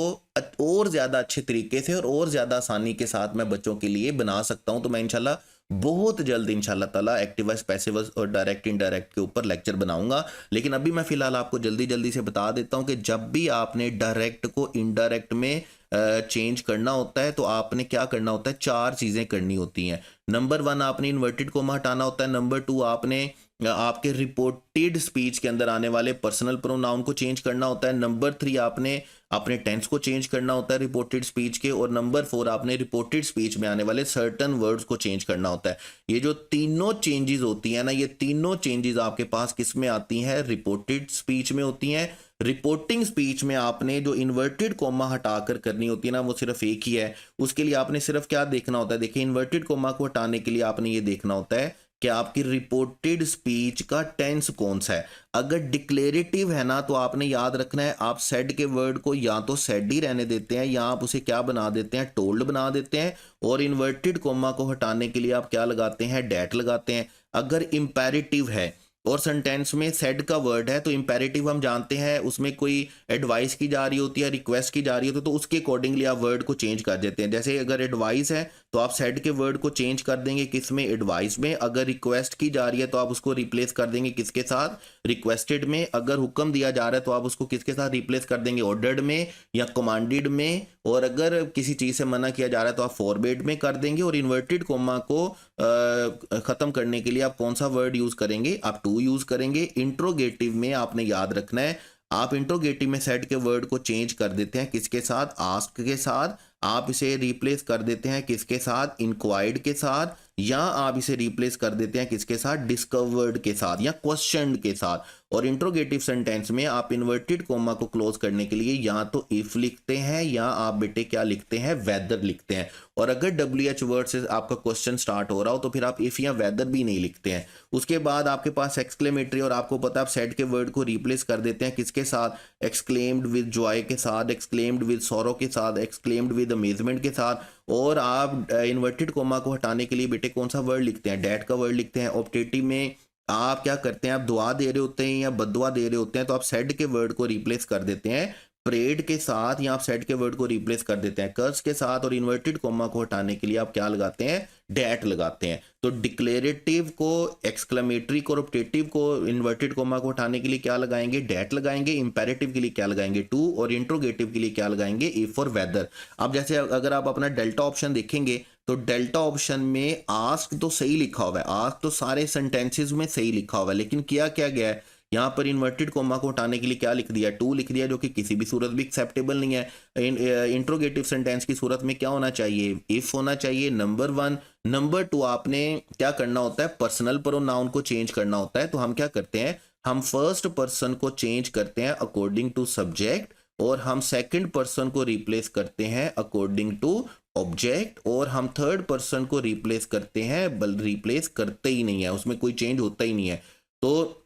और ज़्यादा अच्छे तरीके से और ज़्यादा आसानी के साथ मैं बच्चों के लिए बना सकता हूँ। तो मैं इंशाल्लाह बहुत जल्द इंशाल्लाह ताला एक्टिव वाइज पैसिव वाइज और डायरेक्ट इनडायरेक्ट के ऊपर लेक्चर बनाऊंगा। लेकिन अभी मैं फिलहाल आपको जल्दी जल्दी से बता देता हूं कि जब भी आपने डायरेक्ट को इनडायरेक्ट में चेंज करना होता है तो आपने क्या करना होता है? 4 चीज़ें करनी होती हैं। नंबर 1 आपने इन्वर्टेड कोमा हटाना होता है। नंबर 2 आपने आपके रिपोर्टेड स्पीच के अंदर आने वाले पर्सनल प्रोनाउन को चेंज करना होता है। नंबर 3 आपने अपने टेंस को चेंज करना होता है रिपोर्टेड स्पीच के। और नंबर 4 आपने रिपोर्टेड स्पीच में आने वाले सर्टन वर्ड्स को चेंज करना होता है। ये जो तीनों चेंजेस होती हैं ना, ये तीनों चेंजेस आपके पास किस में आती हैं? रिपोर्टेड स्पीच में होती हैं। रिपोर्टिंग स्पीच में आपने जो इन्वर्टेड कोमा हटाकर करनी होती है ना, वो सिर्फ एक ही है। उसके लिए आपने सिर्फ क्या देखना होता है? देखिए इन्वर्टेड कोमा को हटाने के लिए आपने ये देखना होता है कि आपकी रिपोर्टेड स्पीच का टेंस कौन सा है। अगर डिक्लेरेटिव है ना तो आपने याद रखना है आप सेड के वर्ड को या तो सेड ही रहने देते हैं या आप उसे क्या बना देते हैं? टोल्ड बना देते हैं। और इन्वर्टेड कोमा को हटाने के लिए आप क्या लगाते हैं? डैट लगाते हैं। अगर इंपेरेटिव है और सेंटेंस में सेड का वर्ड है तो इंपेरेटिव हम जानते हैं उसमें कोई एडवाइस की जा रही होती है, रिक्वेस्ट की जा रही होती है, तो उसके अकॉर्डिंगली आप वर्ड को चेंज कर देते हैं। जैसे अगर एडवाइस है तो आप सेड के वर्ड को चेंज कर देंगे किस में? एडवाइस में। अगर रिक्वेस्ट की जा रही है तो आप उसको रिप्लेस कर देंगे किसके साथ? रिक्वेस्टेड में। अगर हुक्म दिया जा रहा है तो आप उसको किसके साथ रिप्लेस कर देंगे? ऑर्डर्ड में या कमांडेड में। और अगर किसी चीज़ से मना किया जा रहा है तो आप फॉरबेड में कर देंगे। और इन्वर्टेड कोमा को ख़त्म करने के लिए आप कौन सा वर्ड यूज़ करेंगे? आप टू यूज़ करेंगे। इंट्रोगेटिव में आपने याद रखना है आप इंट्रोगेटिव में सेड के वर्ड को चेंज कर देते हैं किसके साथ? आस्क के साथ। आप इसे रिप्लेस कर देते हैं किसके साथ? इंक्वायर्ड के साथ। या आप इसे रिप्लेस कर देते हैं किसके साथ? डिस्कवर्ड के साथ या क्वेश्चन के साथ। और इंट्रोगेटिव सेंटेंस में आप इन्वर्टेड कोमा को क्लोज करने के लिए या तो इफ लिखते हैं या आप बेटे क्या लिखते हैं? वेदर लिखते हैं। और अगर WH वर्ड से आपका क्वेश्चन स्टार्ट हो रहा हो तो फिर आप इफ या वेदर भी नहीं लिखते हैं। उसके बाद आपके पास एक्सक्लेमेटरी और आपको पता है आप सेड के वर्ड को रिप्लेस कर देते हैं किसके साथ? एक्सक्लेम्ड विद जॉय के साथ, एक्सक्लेम्ड विद सॉरो के साथ, एक्सक्लेम्ड विद अमेजमेंट के साथ। और आप इन्वर्टेड कोमा को हटाने के लिए बेटे कौन सा वर्ड लिखते हैं? डैट का वर्ड लिखते हैं। ऑप्टेटिव में आप क्या करते हैं? आप दुआ दे रहे होते हैं या बददुआ दे रहे होते हैं तो आप सेड के वर्ड को रिप्लेस कर देते हैं प्रेड के साथ या आप सेड के वर्ड को रिप्लेस कर देते हैं कर्स के साथ। और इन्वर्टेड कोमा को हटाने के लिए आप क्या लगाते हैं? डैट लगाते हैं। तो डिक्लेरेटिव को, एक्सक्लेमेटरी को, ऑप्टेटिव को, इन्वर्टेड कोमा को हटाने के लिए क्या लगाएंगे? डैट लगाएंगे। इंपेरेटिव के लिए क्या लगाएंगे? टू। और इंट्रोगेटिव के लिए क्या लगाएंगे? इफ और वेदर। अब जैसे अगर आप अपना डेल्टा ऑप्शन देखेंगे तो डेल्टा ऑप्शन में आस्क तो सही लिखा हुआ है, आस्क तो सारे सेंटेंसेस में सही लिखा हुआ है, लेकिन किया क्या गया है यहाँ पर? इन्वर्टेड कोमा को हटाने के लिए क्या लिख दिया? टू लिख दिया, जो कि किसी भी सूरत भी एक्सेप्टेबल नहीं है। इंट्रोगेटिव सेंटेंस की सूरत में क्या होना चाहिए? इफ होना चाहिए, नंबर 1। नंबर 2 आपने क्या करना होता है? पर्सनल प्रोनाउन को चेंज करना होता है। तो हम क्या करते हैं? हम फर्स्ट पर्सन को चेंज करते हैं अकॉर्डिंग टू सब्जेक्ट और हम सेकंड पर्सन को रिप्लेस करते हैं अकॉर्डिंग टू ऑब्जेक्ट। और हम थर्ड पर्सन को रिप्लेस करते हैं, बल रिप्लेस करते ही नहीं है, उसमें कोई चेंज होता ही नहीं है। तो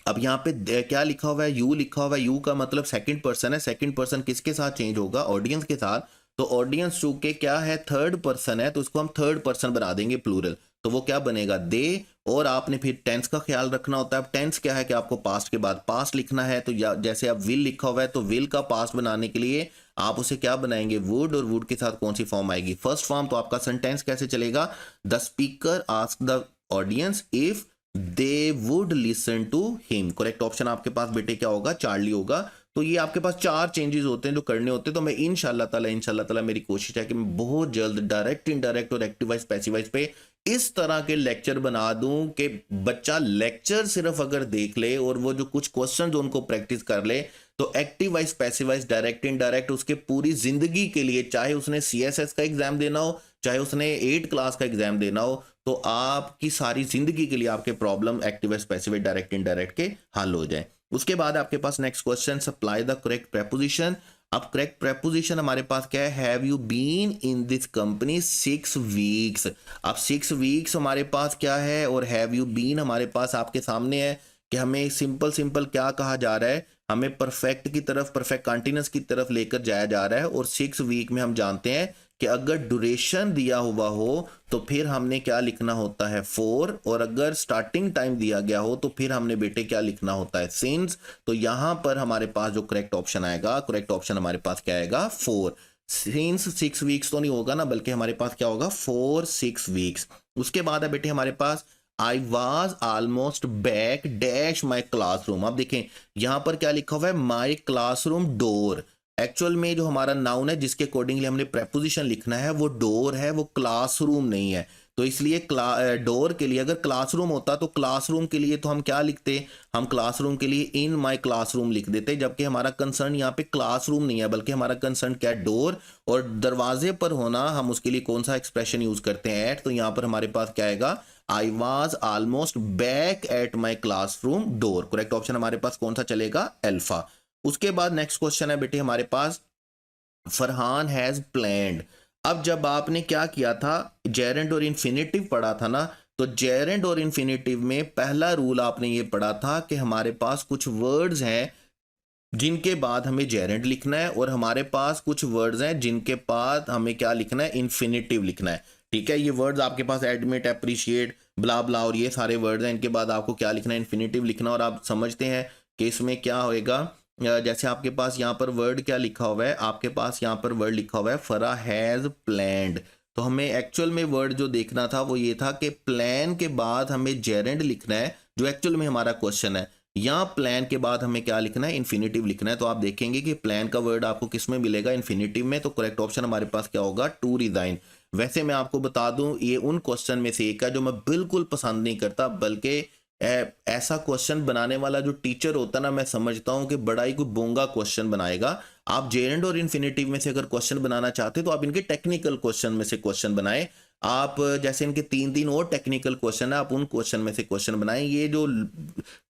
अब यहाँ पे क्या लिखा हुआ है? यू लिखा हुआ है। यू का मतलब सेकंड पर्सन है। सेकंड पर्सन किसके साथ चेंज होगा? ऑडियंस के साथ। तो ऑडियंस चूंकि क्या है? थर्ड पर्सन है, तो उसको हम थर्ड पर्सन बना देंगे प्लूरल। तो वो क्या बनेगा? दे। और आपने फिर टेंस का ख्याल रखना होता है। अब टेंस क्या है कि आपको पास्ट के बाद पास्ट लिखना है। तो जैसे अब विल लिखा हुआ है तो विल का पास्ट बनाने के लिए आप उसे क्या बनाएंगे? वुड। और वुड के साथ कौन सी फॉर्म आएगी? First form. तो आपका सेंटेंस कैसे चलेगा? The speaker ask the audience if they would listen to him. Correct option आपके पास बेटे क्या होगा? चार्ली होगा। तो ये आपके पास 4 चेंजेस होते हैं जो करने होते हैं। तो मैं इंशाल्लाह ताला मेरी कोशिश है कि मैं बहुत जल्द डायरेक्ट, इनडायरेक्ट और एक्टिव वाइज, पैसिव वाइज पे इस तरह के लेक्चर बना दूं कि बच्चा लेक्चर सिर्फ अगर देख ले और वो जो कुछ क्वेश्चन उनको प्रैक्टिस कर ले तो active voice, passive wise, direct, indirect उसके पूरी जिंदगी के लिए, चाहे उसने CSS का एग्जाम देना हो चाहे उसने 8 क्लास का एग्जाम देना हो, तो आपकी सारी जिंदगी के लिए आपके problem active specific direct indirect के हल हो जाए। उसके बाद आपके पास next question, supply the correct preposition. अब करेक्ट प्रेपोजिशन हमारे पास क्या है, have you been in this company 6 weeks. अब 6 वीक्स हमारे पास क्या है और हैव यू बीन हमारे पास आपके सामने है कि हमें सिंपल सिंपल क्या कहा जा रहा है, हमें परफेक्ट की तरफ, परफेक्ट कंटिन्यूस की तरफ लेकर जाया जा रहा है। और 6 वीक में हम जानते हैं कि अगर ड्यूरेशन दिया हुआ हो तो फिर हमने क्या लिखना होता है 4, और अगर स्टार्टिंग टाइम दिया गया हो तो फिर हमने बेटे क्या लिखना होता है सिंस। तो यहां पर हमारे पास जो करेक्ट ऑप्शन आएगा, करेक्ट ऑप्शन हमारे पास क्या आएगा 4। सिंस 6 वीक्स तो नहीं होगा ना, बल्कि हमारे पास क्या होगा 4 6 वीक्स। उसके बाद है बेटे हमारे पास I was almost back dash my classroom. अब देखें यहां पर क्या लिखा हुआ है, माई क्लासरूम डोर। एक्चुअल में जो हमारा नाउन है जिसके अकॉर्डिंगली हमने प्रेपोजिशन लिखना है वो डोर है, वो क्लासरूम नहीं है। तो इसलिए डोर के लिए अगर क्लासरूम होता तो क्लासरूम के लिए तो हम क्या लिखते, हम क्लासरूम के लिए इन माय क्लासरूम लिख देते, जबकि हमारा कंसर्न यहाँ पे क्लासरूम नहीं है, बल्कि हमारा कंसर्न क्या है डोर। और दरवाजे पर होना हम उसके लिए कौन सा एक्सप्रेशन यूज करते हैं एट, तो यहाँ पर हमारे पास क्या आएगा, आई was almost back at my classroom door. Correct option हमारे पास कौन सा चलेगा, अल्फा। उसके बाद नेक्स्ट क्वेश्चन है बेटे हमारे पास, फरहान हैज प्लान्ड। अब जब आपने क्या किया था, जेरेंड और इन्फिनेटिव पढ़ा था ना, तो जेरेंड और इन्फिनेटिव में पहला रूल आपने ये पढ़ा था कि हमारे पास कुछ वर्ड्स हैं जिनके बाद हमें जेरेंड लिखना है, और हमारे पास कुछ वर्ड्स हैं जिनके बाद हमें क्या लिखना है, इन्फिनेटिव लिखना है। ठीक है, ये वर्ड्स आपके पास एडमिट, अप्रिशिएट, ब्ला ब्ला और ये सारे वर्ड्स हैं, इनके बाद आपको क्या लिखना है, इन्फिनेटिव लिखना। और आप समझते हैं कि इसमें क्या होएगा, जैसे आपके पास यहाँ पर वर्ड क्या लिखा हुआ है, आपके पास यहाँ पर वर्ड लिखा हुआ है फरा हैज प्लान्ड। तो हमें एक्चुअल में वर्ड जो देखना था वो ये था कि प्लान के बाद हमें जेरेंड लिखना है, जो एक्चुअल में हमारा क्वेश्चन है। यहाँ प्लान के बाद हमें क्या लिखना है, इन्फिनेटिव लिखना है। तो आप देखेंगे कि प्लान का वर्ड आपको किस में मिलेगा, इन्फिनेटिव में। तो करेक्ट ऑप्शन हमारे पास क्या होगा, टू रिजाइन। वैसे मैं आपको बता दूं ये उन क्वेश्चन में से एक है जो मैं बिल्कुल पसंद नहीं करता, बल्कि ऐसा क्वेश्चन बनाने वाला जो टीचर होता है ना, मैं समझता हूं कि बड़ा ही कोई बोंगा क्वेश्चन बनाएगा। आप जेरेंड और इन्फिनेटिव में से अगर क्वेश्चन बनाना चाहते तो आप इनके टेक्निकल क्वेश्चन में से क्वेश्चन बनाएं। आप जैसे इनके 3 और टेक्निकल क्वेश्चन है, आप उन क्वेश्चन में से क्वेश्चन बनाएं। ये जो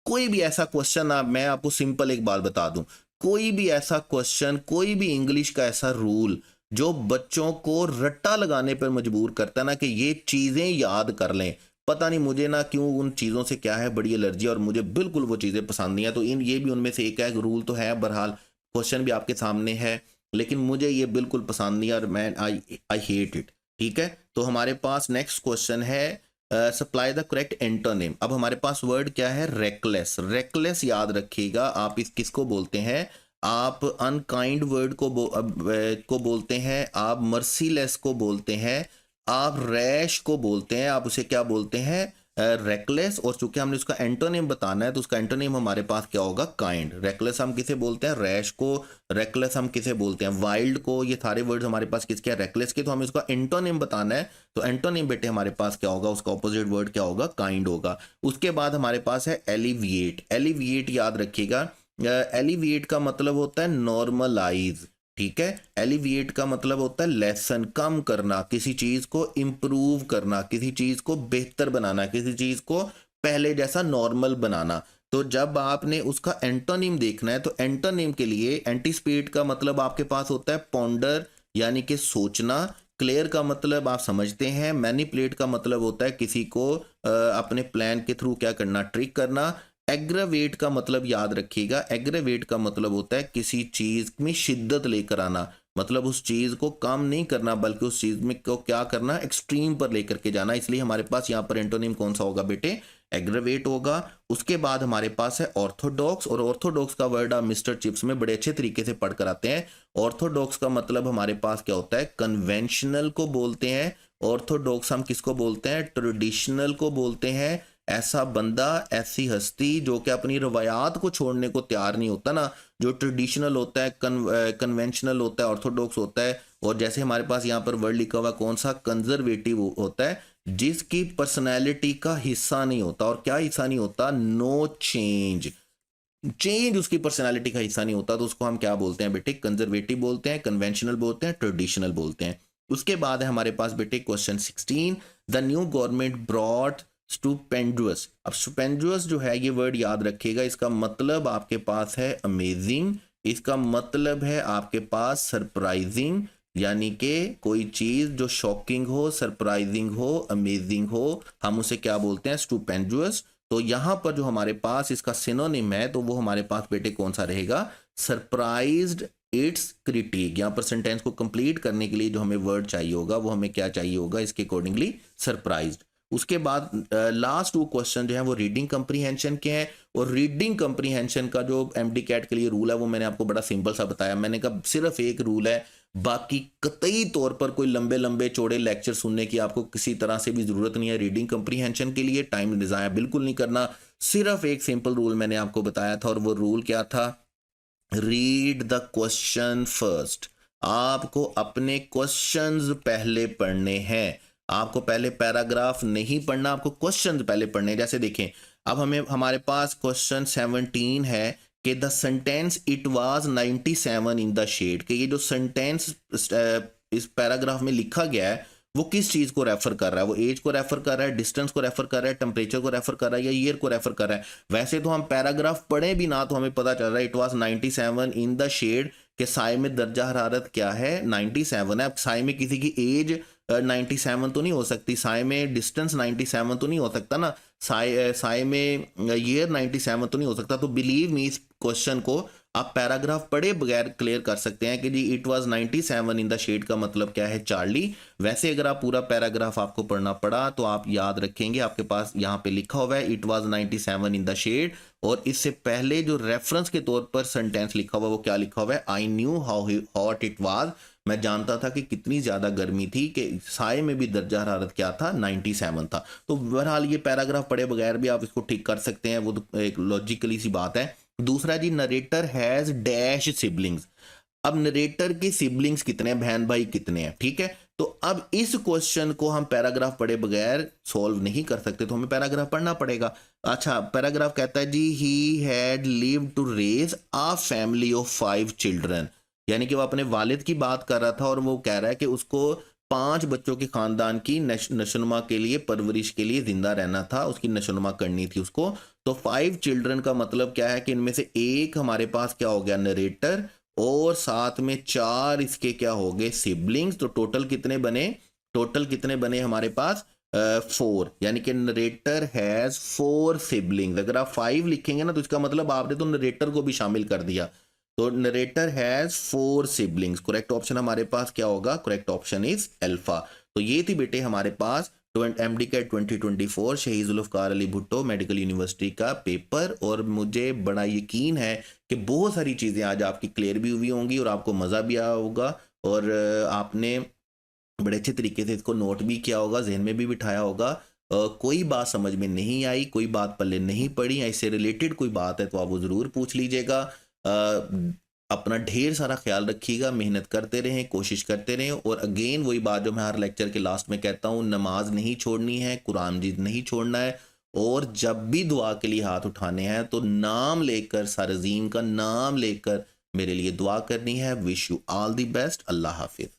कोई भी ऐसा क्वेश्चन, मैं आपको सिंपल एक बात बता दूं, कोई भी ऐसा क्वेश्चन, कोई भी इंग्लिश का ऐसा रूल जो बच्चों को रट्टा लगाने पर मजबूर करता है ना कि ये चीजें याद कर लें, पता नहीं मुझे ना क्यों उन चीज़ों से क्या है बड़ी एलर्जी, और मुझे बिल्कुल वो चीज़ें पसंद नहीं है। तो इन ये भी उनमें से एक है, रूल तो है, बहरहाल क्वेश्चन भी आपके सामने है, लेकिन मुझे ये बिल्कुल पसंद नहीं है और मैं आई हेट इट। ठीक है, तो हमारे पास नेक्स्ट क्वेश्चन है, सप्लाई द करेक्ट एंटोनिम। अब हमारे पास वर्ड क्या है, रेकलेस। रेकलेस याद रखिएगा, आप इस किसको बोलते हैं, आप अनकाइंड वर्ड को बोलते हैं, आप मर्सीलेस को बोलते हैं, आप रैश को बोलते हैं, आप उसे क्या बोलते हैं, रेकलेस। और चूंकि हमने उसका एंटोनिम बताना है तो उसका एंटोनिम हमारे पास क्या होगा, काइंड। रेकलेस हम किसे बोलते हैं, रैश को। रेकलेस हम किसे बोलते हैं, वाइल्ड को। ये सारे वर्ड्स हमारे पास किसके हैं, रेकलेस के। तो हमें उसका एंटोनिम बताना है, तो एंटोनिम बेटे हमारे पास क्या होगा, उसका ऑपोजिट वर्ड क्या होगा, काइंड होगा। उसके बाद हमारे पास है एलिविएट। एलिविएट याद रखिएगा, एलिविएट का मतलब होता है नॉर्मलाइज। ठीक है, एलिविएट का मतलब होता है लेसन, कम करना, किसी चीज को इंप्रूव करना, किसी चीज को बेहतर बनाना, किसी चीज को पहले जैसा नॉर्मल बनाना। तो जब आपने उसका एंटोनिम देखना है तो एंटोनिम के लिए एंटीस्पेट का मतलब आपके पास होता है पॉन्डर, यानी कि सोचना। क्लियर का मतलब आप समझते हैं। मैनिपुलेट का मतलब होता है किसी को अपने प्लान के थ्रू क्या करना, ट्रिक करना। एग्रावेट का मतलब याद रखिएगा, एग्रावेट का मतलब होता है किसी चीज में शिद्दत लेकर आना, मतलब उस चीज को कम नहीं करना बल्कि उस चीज में को क्या करना, एक्सट्रीम पर लेकर के जाना। इसलिए हमारे पास यहाँ पर एंटोनिम कौन सा होगा बेटे, एग्रावेट होगा। उसके बाद हमारे पास है ऑर्थोडॉक्स, और ऑर्थोडॉक्स का वर्ड आप मिस्टर चिप्स में बड़े अच्छे तरीके से पढ़ कर आते हैं। ऑर्थोडॉक्स का मतलब हमारे पास क्या होता है, कन्वेंशनल को बोलते हैं। ऑर्थोडॉक्स हम किसको बोलते हैं, ट्रेडिशनल को बोलते हैं। ऐसा बंदा, ऐसी हस्ती जो कि अपनी रवायात को छोड़ने को तैयार नहीं होता ना, जो ट्रेडिशनल होता है, कन्वेंशनल होता है, ऑर्थोडॉक्स होता है। और जैसे हमारे पास यहाँ पर वर्ड लिखा हुआ कौन सा, कंजर्वेटिव होता है, जिसकी पर्सनैलिटी का हिस्सा नहीं होता। और क्या हिस्सा नहीं होता, नो चेंज। चेंज उसकी पर्सनैलिटी का हिस्सा नहीं होता, तो उसको हम क्या बोलते हैं बेटे, कंजर्वेटिव बोलते हैं, कन्वेंशनल बोलते हैं, ट्रेडिशनल बोलते हैं। उसके बाद है हमारे पास बेटे question 16, the new government brought stupendous. अब स्टूपेंडुअस जो है ये वर्ड याद रखिएगा, इसका मतलब आपके पास है अमेजिंग, इसका मतलब है आपके पास सरप्राइजिंग, यानी कि कोई चीज़ जो शॉकिंग हो, सरप्राइजिंग हो, अमेजिंग हो, हम उसे क्या बोलते हैं, स्टूपेंडुअस। तो यहाँ पर जो हमारे पास इसका सिनोनिम है तो वो हमारे पास बेटे कौन सा रहेगा, सरप्राइज्ड इट्स क्रिटिक। यहाँ पर सेंटेंस को कंप्लीट करने के लिए जो हमें वर्ड चाहिए होगा वो हमें क्या चाहिए होगा, इसके अकॉर्डिंगली सरप्राइज्ड। उसके बाद लास्ट 2 क्वेश्चन जो है वो रीडिंग कंप्रीहेंशन के हैं, और रीडिंग कंप्रीहेंशन का जो एमडी कैट के लिए रूल है वो मैंने आपको बड़ा सिंपल सा बताया। मैंने कहा सिर्फ एक रूल है, बाकी कतई तौर पर कोई लंबे लंबे चौड़े लेक्चर सुनने की आपको किसी तरह से भी जरूरत नहीं है रीडिंग कंप्रीहेंशन के लिए, टाइम ज़ाया बिल्कुल नहीं करना। सिर्फ एक सिंपल रूल मैंने आपको बताया था, और वो रूल क्या था, रीड द क्वेश्चन फर्स्ट। आपको अपने क्वेश्चंस पहले पढ़ने हैं, आपको पहले पैराग्राफ नहीं पढ़ना, आपको क्वेश्चंस पहले पढ़ने हैं। जैसे देखें, अब हमें हमारे पास क्वेश्चन 17 है कि the sentence it was 97 in the shed, कि ये जो सेंटेंस इस पैराग्राफ में लिखा गया है वो किस चीज़ को रेफर कर रहा है, वो एज को रेफर कर रहा है, डिस्टेंस को रेफर कर रहा है, टेम्परेचर को रेफर कर रहा है, या ईयर को रेफर कर रहा है। वैसे तो हम पैराग्राफ पढ़े भी ना तो हमें पता चल रहा है it was 97 in the shed, के साए में दर्जा हरारत क्या है, 97 है। अब साए में किसी की एज 97 तो नहीं हो सकती, साए में डिस्टेंस 97 तो नहीं हो सकता ना, साए में ईयर 97 तो नहीं हो सकता। तो बिलीव मी, इस क्वेश्चन को आप पैराग्राफ पढ़े बगैर क्लियर कर सकते हैं कि जी it was 97 in the shade का मतलब क्या है, चार्ली। वैसे अगर आप पूरा पैराग्राफ आपको पढ़ना पड़ा तो आप याद रखेंगे, आपके पास यहाँ पे लिखा हुआ है it was 97 in the shed, और इससे पहले जो रेफरेंस के तौर पर सेंटेंस लिखा हुआ वो क्या लिखा हुआ है, I knew how hot it was, मैं जानता था कि कितनी ज़्यादा गर्मी थी, कि साए में भी दर्जा हरारत क्या था, 97 था। तो बहरहाल ये पैराग्राफ पढ़े बगैर भी आप इसको ठीक कर सकते हैं, वो तो एक लॉजिकली सी बात है। दूसरा जी, नरेटर हैज़ डैश सिबलिंग्स। अब नरेटर की सिबलिंग्स कितने हैं, बहन भाई कितने हैं, ठीक है। तो अब इस क्वेश्चन को हम पैराग्राफ पढ़े बगैर सॉल्व नहीं कर सकते, तो हमें पैराग्राफ पढ़ना पड़ेगा। अच्छा, पैराग्राफ कहता है जी he had lived to raise a family of 5 children, यानी कि वो अपने वालिद की बात कर रहा था और वो कह रहा है कि उसको 5 बच्चों के खानदान की नशोनुमा के लिए, परवरिश के लिए जिंदा रहना था, उसकी नशोनुमा करनी थी उसको। तो 5 चिल्ड्रन का मतलब क्या है कि इनमें से एक हमारे पास क्या हो गया, नरेटर, और साथ में 4 इसके क्या हो गए, सिबलिंग्स। तो टोटल कितने बने, टोटल कितने बने हमारे पास, 4, यानी कि नरेटर हैज 4 सिबलिंग्स। अगर आप 5 लिखेंगे ना तो इसका मतलब आपने तो नरेटर को भी शामिल कर दिया। तो narrator has 4 siblings. Correct option हमारे पास क्या होगा, करेक्ट ऑप्शन इज अल्फा। तो ये थी बेटे हमारे पास एमडी कैट 2024 शहीद जुल्फकार अली भुट्टो मेडिकल यूनिवर्सिटी का पेपर, और मुझे बड़ा यकीन है कि बहुत सारी चीज़ें आज आपकी क्लियर भी हुई होंगी और आपको मज़ा भी आया होगा, और आपने बड़े अच्छे तरीके से इसको नोट भी किया होगा, जहन में भी बिठाया होगा। कोई बात समझ में नहीं आई, कोई बात पल्ले नहीं पड़ी, या इससे रिलेटेड कोई बात है तो आप वो ज़रूर पूछ लीजिएगा। अपना ढेर सारा ख्याल रखिएगा, मेहनत करते रहें, कोशिश करते रहें, और अगेन वही बात जो मैं हर लेक्चर के लास्ट में कहता हूँ, नमाज नहीं छोड़नी है, कुरान मजीद नहीं छोड़ना है, और जब भी दुआ के लिए हाथ उठाने हैं तो नाम लेकर, सरअज़ीम का नाम लेकर मेरे लिए दुआ करनी है। Wish you all the best. Allah हाफिज़।